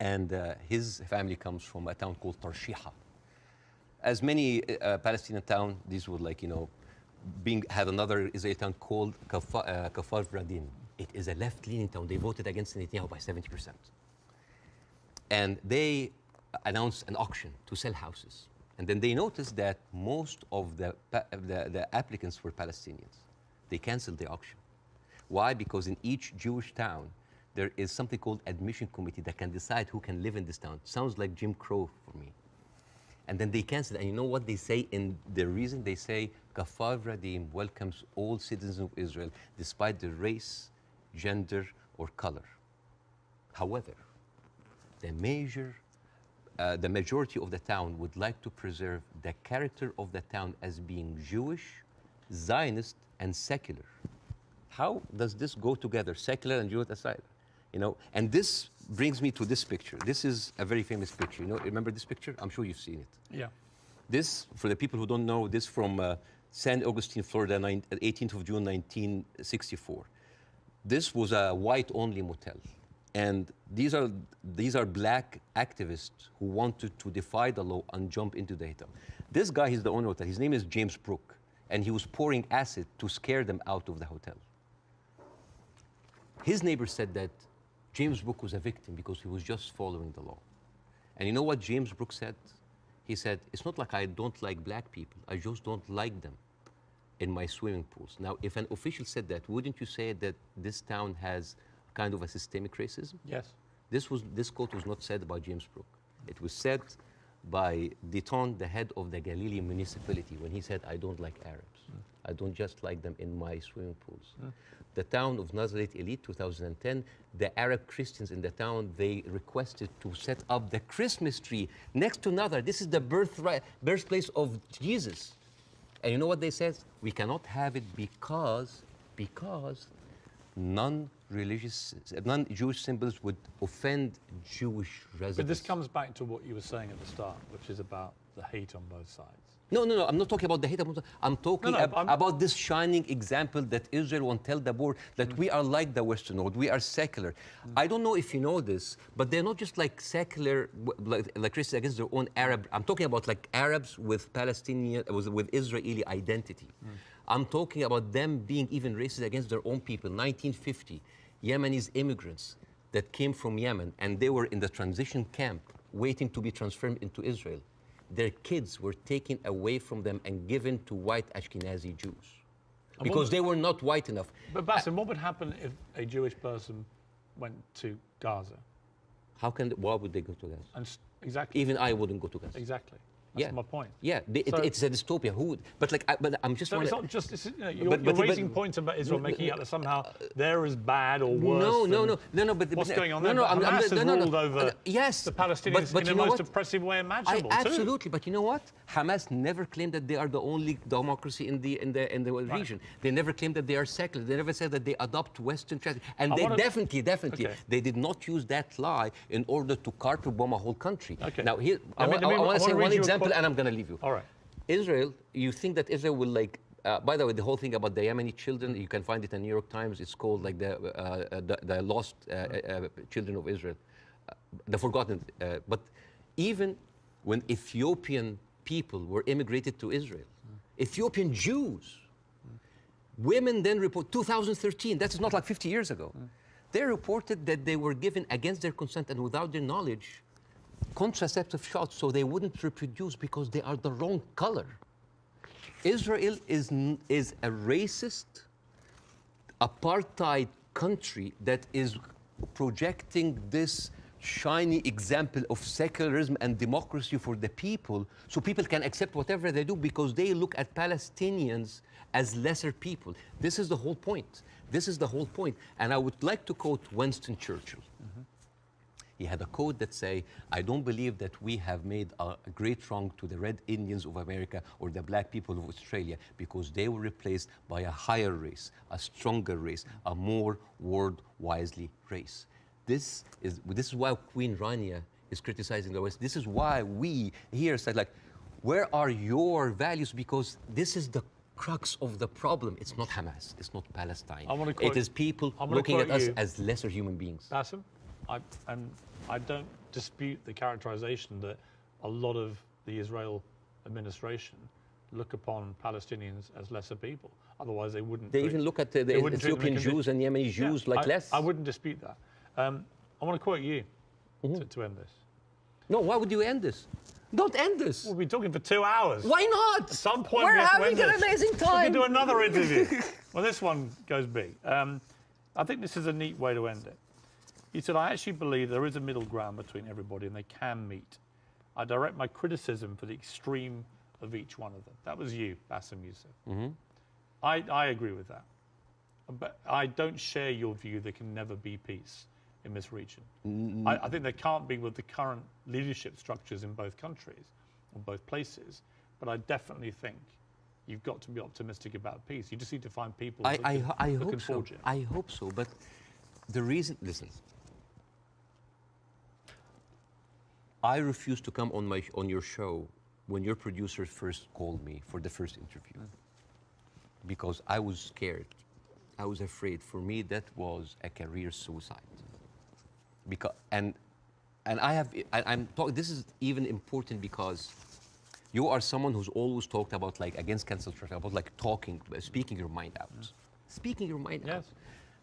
And his family comes from a town called Tarshiha. As many Palestinian towns, these would like, you know, had another Israeli town called Kafar Vradim. It is a left-leaning town. They voted against Netanyahu by 70%. And they announced an auction to sell houses. And then they noticed that most of the applicants were Palestinians. They canceled the auction. Why? Because in each Jewish town, there is something called admission committee that can decide who can live in this town. Sounds like Jim Crow for me. And then they canceled. And you know what they say in the reason? They say, Kafar Vradim welcomes all citizens of Israel despite their race, gender, or color. However, the majority of the town would like to preserve the character of the town as being Jewish Zionist and secular. How does this go together, secular and Jewish aside? You know, and this brings me to this picture. This is a very famous picture. You know, remember this picture? I'm sure you've seen it. Yeah. This, for the people who don't know, this from San Augustine, Florida, 18th of June, 1964. This was a white-only motel. And these are black activists who wanted to defy the law and jump into the hotel. This guy, he's the owner of the hotel. His name is James Brooke. And he was pouring acid to scare them out of the hotel. His neighbor said that James Brooke was a victim because he was just following the law. And you know what James Brooke said? He said, it's not like I don't like black people. I just don't like them in my swimming pools. Now, if an official said that, wouldn't you say that this town has kind of a systemic racism? Yes. This quote was not said by James Brooke. It was said by Deton, the head of the Galilee municipality, when he said, I don't like Arabs. I don't just like them in my swimming pools. The town of Nazareth Elite, 2010, the Arab Christians in the town, they requested to set up the Christmas tree next to another. This is the birthplace of Jesus. And you know what they said? We cannot have it because non-Jewish symbols would offend Jewish residents. But this comes back to what you were saying at the start, which is about the hate on both sides. No, I'm not talking about the hate. I'm talking about this shining example that Israel won't tell the world that we are like the Western world. We are secular. I don't know if you know this, but they're not just like secular, like Christians against their own Arab. I'm talking about like Arabs with Palestinian, with Israeli identity. I'm talking about them being even racist against their own people. 1950, Yemenis immigrants that came from Yemen, and they were in the transition camp waiting to be transferred into Israel. Their kids were taken away from them and given to white Ashkenazi Jews because they were not white enough. But Bاسم, what would happen if a Jewish person went to Gaza? Why would they go to Gaza? Exactly. Even I wouldn't go to Gaza. Exactly. That's my point. Yeah, it's a dystopia. But I'm just. So it's not just. You're raising points about Israel, making out that somehow they're as bad or worse. No. But what's going on there? Hamas has ruled over the Palestinians in the most oppressive way imaginable. Absolutely, but you know what? Hamas never claimed that they are the only democracy in the region. They never claimed that they are secular. They never said that they adopt Western tradition. And they definitely, they did not use that lie in order to carpet bomb a whole country. Okay. Now here, I want to say one example. And I'm going to leave you. All right. Israel, you think that Israel will like, by the way, the whole thing about the Yemeni children, you can find it in New York Times. It's called like the lost children of Israel, the forgotten. But even when Ethiopian people were immigrated to Israel, Ethiopian Jews, women then report, 2013, that's not like 50 years ago. They reported that they were given against their consent and without their knowledge contraceptive shots so they wouldn't reproduce because they are the wrong color. Israel is a racist, apartheid country that is projecting this shiny example of secularism and democracy for the people so people can accept whatever they do because they look at Palestinians as lesser people. This is the whole point. This is the whole point. And I would like to quote Winston Churchill. He had a quote that say, I don't believe that we have made a great wrong to the Red Indians of America or the black people of Australia because they were replaced by a higher race, a stronger race, a more world-wisely race. This is why Queen Rania is criticizing the West. This is why we here say, like, where are your values? Because this is the crux of the problem. It's not Hamas. It's not Palestine. It is people looking at us as lesser human beings. Bاسم, I don't dispute the characterization that a lot of the Israel administration look upon Palestinians as lesser people. Otherwise, they wouldn't. They even look at the Ethiopian Jews and Yemeni Jews like less. I wouldn't dispute that. I want to quote you to end this. No, why would you end this? Don't end this. We'll be talking for 2 hours. Why not? At some point, we're having an amazing time. We can do another interview. Well, this one goes big. I think this is a neat way to end it. He said, I actually believe there is a middle ground between everybody and they can meet. I direct my criticism for the extreme of each one of them. That was you, Bاسم Youssef. I agree with that. But I don't share your view there can never be peace in this region. I think there can't be with the current leadership structures in both countries or both places. But I definitely think you've got to be optimistic about peace. You just need to find people I that hope can so. forge it. I hope so. But the reason, listen, I refused to come on your show when your producer first called me for the first interview because I was scared. I was afraid. For me, that was a career suicide. Because I'm talking. This is even important because you are someone who's always talked about like against cancel culture, about like speaking your mind out, speaking your mind out.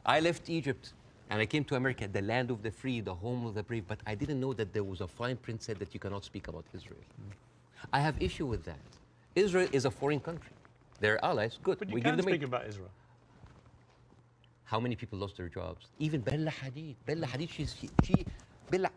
I left Egypt and I came to America, the land of the free, the home of the brave. But I didn't know that there was a fine print said that you cannot speak about Israel. I have issue with that. Israel is a foreign country. They're allies. Good. But you can speak about Israel. How many people lost their jobs? Even Bella Hadid. Bella Hadid,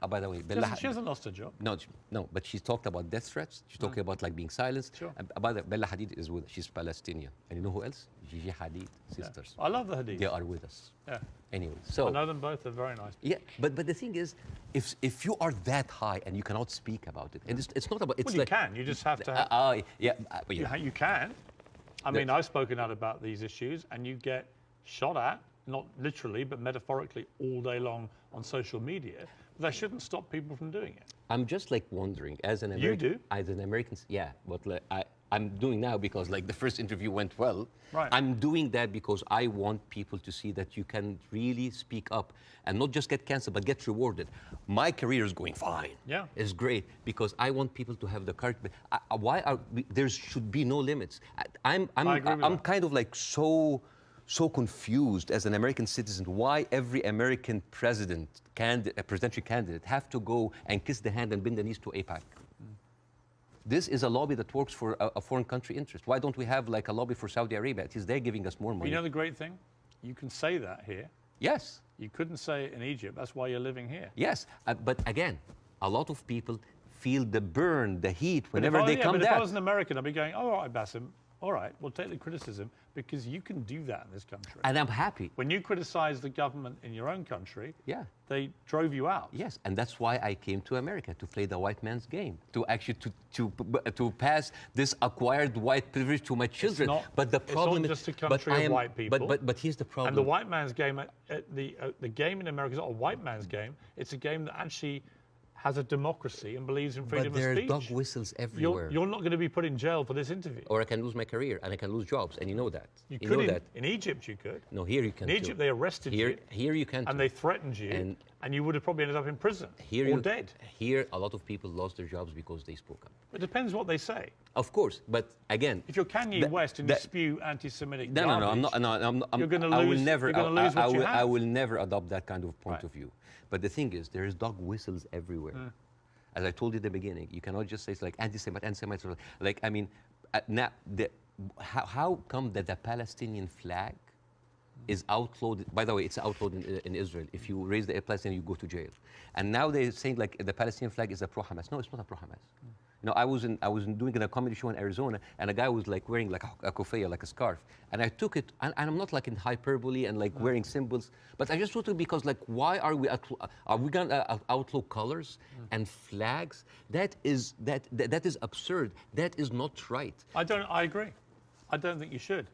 by the way, She hasn't lost her job. No, but she's talked about death threats. She's talking about like being silenced. Sure. By the way, Bella Hadid is she's Palestinian. And you know who else? Gigi Hadid, sisters. I love the Hadid. They are with us. Yeah. Anyway, so. I know them both. They're very nice. Yeah, but the thing is, if you are that high and you cannot speak about it, and it's not about, it's Well, like. you can. You just have to have. Yeah. You can. I mean, I've spoken out about these issues, and you get shot at, not literally, but metaphorically, all day long on social media. But that shouldn't stop people from doing it. I'm just like wondering, as an American. You do? As an American, yeah. But like, I'm doing now because like the first interview went well. Right. I'm doing that because I want people to see that you can really speak up and not just get canceled, but get rewarded. My career is going fine. Yeah. It's great because I want people to have the courage. There should be no limits. I'm kind of like so confused as an American citizen why every American presidential candidate have to go and kiss the hand and bend the knees to AIPAC. This is a lobby that works for a foreign country interest. Why don't we have like a lobby for Saudi Arabia? At least they're giving us more money. You know the great thing? You can say that here. Yes. You couldn't say it in Egypt. That's why you're living here. Yes, but again, a lot of people feel the burn, the heat whenever they come down. If I was an American, I'd be going, oh, all right, Baasim, all right, we'll take the criticism because you can do that in this country. And I'm happy. When you criticize the government in your own country, yeah, they drove you out. Yes, and that's why I came to America, to play the white man's game, to actually to pass this acquired white privilege to my children. But the problem is just a country of white people. But here's the problem. And the white man's game, the game in America is not a white man's game. It's a game that actually has a democracy and believes in freedom of speech. But there are dog whistles everywhere. You're not going to be put in jail for this interview. Or I can lose my career and I can lose jobs, and you know that. You know that. In Egypt, you could. No, here you can't. In Egypt, they arrested you. Here you can't. And they threatened you, and you would have probably ended up in prison or dead. Here, a lot of people lost their jobs because they spoke up. It depends what they say. Of course, but again, if you're Kanye West and you spew anti-Semitic garbage, I'm not. You're going to lose. I will never adopt that kind of point of view. But the thing is, there is dog whistles everywhere. As I told you at the beginning, you cannot just say it's like anti-Semite. Like, I mean, now, how come that the Palestinian flag is outlawed? By the way, it's outlawed in Israel. If you raise the Palestinian, you go to jail. And now they're saying like the Palestinian flag is a pro-Hamas. No, it's not a pro-Hamas. You know, I was doing a comedy show in Arizona, and a guy was like wearing like a kufiya, like a scarf, and I took it, and I'm not like in hyperbole and like wearing symbols, but I just took it because like, why are we gonna outlaw colors and flags? That is absurd. That is not right. I agree. I don't think you should,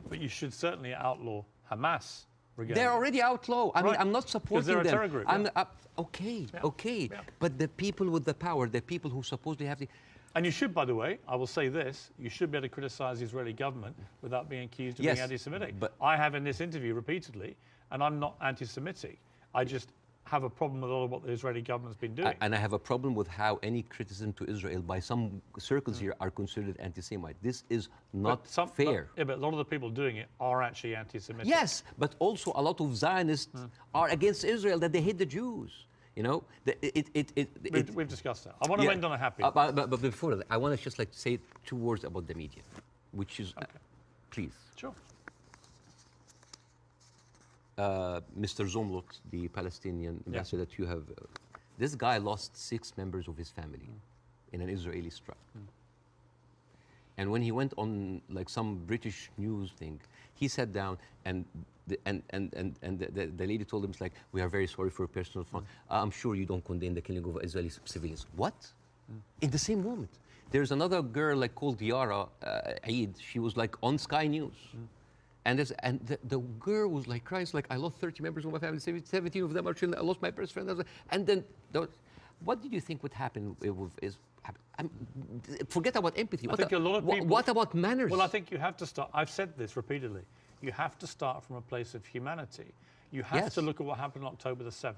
but you should certainly outlaw Hamas. They're already outlawed. I mean, I'm not supporting them. Because they're a terror group. Okay. But the people with the power, the people who supposedly have the... And you should, by the way, I will say this, you should be able to criticize the Israeli government without being accused of being anti-Semitic. But I have in this interview repeatedly, and I'm not anti-Semitic. I just have a problem with all of what the Israeli government's been doing. And I have a problem with how any criticism to Israel by some circles here are considered anti-Semite. This is not fair. But a lot of the people doing it are actually anti-Semitic. Yes, but also a lot of Zionists are against Israel, that they hate the Jews. You know, we've discussed that. I want to end on a happy. But before that, I want to just like say 2 words about the media, which is, please. Sure. Mr. Zomlot, the Palestinian ambassador that you have, this guy lost 6 members of his family in an Israeli strike. And when he went on like some British news thing, he sat down and the lady told him, it's like, we are very sorry for your personal fun. I'm sure you don't condemn the killing of Israeli civilians. What? In the same moment. There's another girl like called Yara Eid. She was like on Sky News. And the girl was like crying, like, I lost 30 members of my family, 17 of them are children, I lost my best friend. And then, what did you think would happen forget about empathy. I think a lot of people, what about manners? Well, I think you have to start, I've said this repeatedly, you have to start from a place of humanity. You have to look at what happened on October the 7th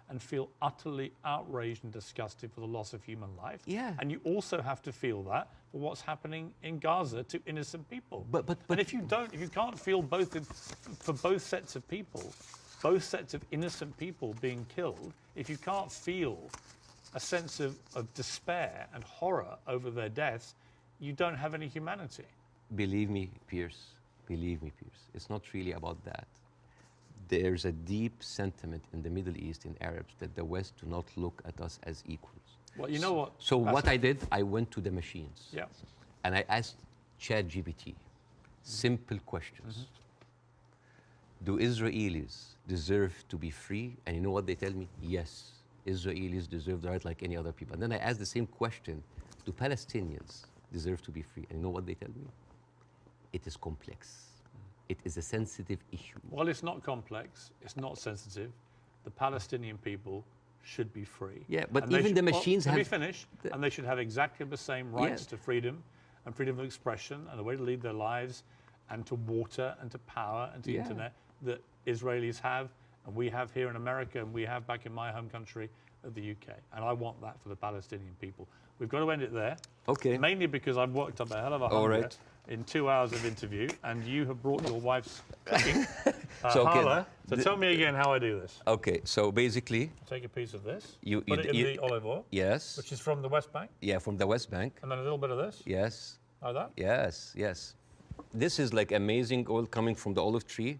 and feel utterly outraged and disgusted for the loss of human life. Yeah. And you also have to feel that for what's happening in Gaza to innocent people. But and if you can't feel both for both sets of people, both sets of innocent people being killed, if you can't feel a sense of despair and horror over their deaths, you don't have any humanity. Believe me, Pierce, it's not really about that. There's a deep sentiment in the Middle East, in Arabs, that the West do not look at us as equals. Well, you know what? So what I did, I went to the machines. Yeah. And I asked ChatGPT simple questions. Do Israelis deserve to be free? And you know what they tell me? Yes, Israelis deserve the right like any other people. And then I asked the same question, do Palestinians deserve to be free? And you know what they tell me? It is complex. It is a sensitive issue. Well, it's not complex. It's not sensitive. The Palestinian people should be free. Yeah, but even the machines have... Let me finish. And they should have exactly the same rights to freedom and freedom of expression and the way to lead their lives and to water and to power and to internet that Israelis have and we have here in America and we have back in my home country of the UK. And I want that for the Palestinian people. We've got to end it there. Okay. Mainly because I've worked up a hell of a hunger in 2 hours of interview, and you have brought your wife's cooking. So tell me again how I do this. Okay, so basically... Take a piece of this, you put it in the olive oil. Yes. Which is from the West Bank. Yeah, from the West Bank. And then a little bit of this. Yes. Like that? Yes, yes. This is like amazing oil coming from the olive tree.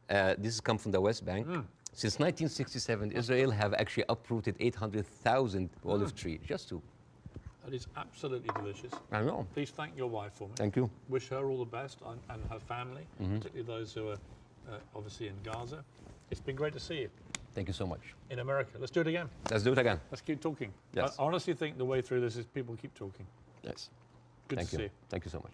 This has come from the West Bank. Since 1967, Israel have actually uprooted 800,000 olive trees, just to... That is absolutely delicious. I know. Please thank your wife for me. Thank you. Wish her all the best and her family, particularly those who are obviously in Gaza. It's been great to see you. Thank you so much. In America. Let's do it again. Let's do it again. Let's keep talking. Yes. I honestly think the way through this is people keep talking. Yes. Good to see you. Thank you so much.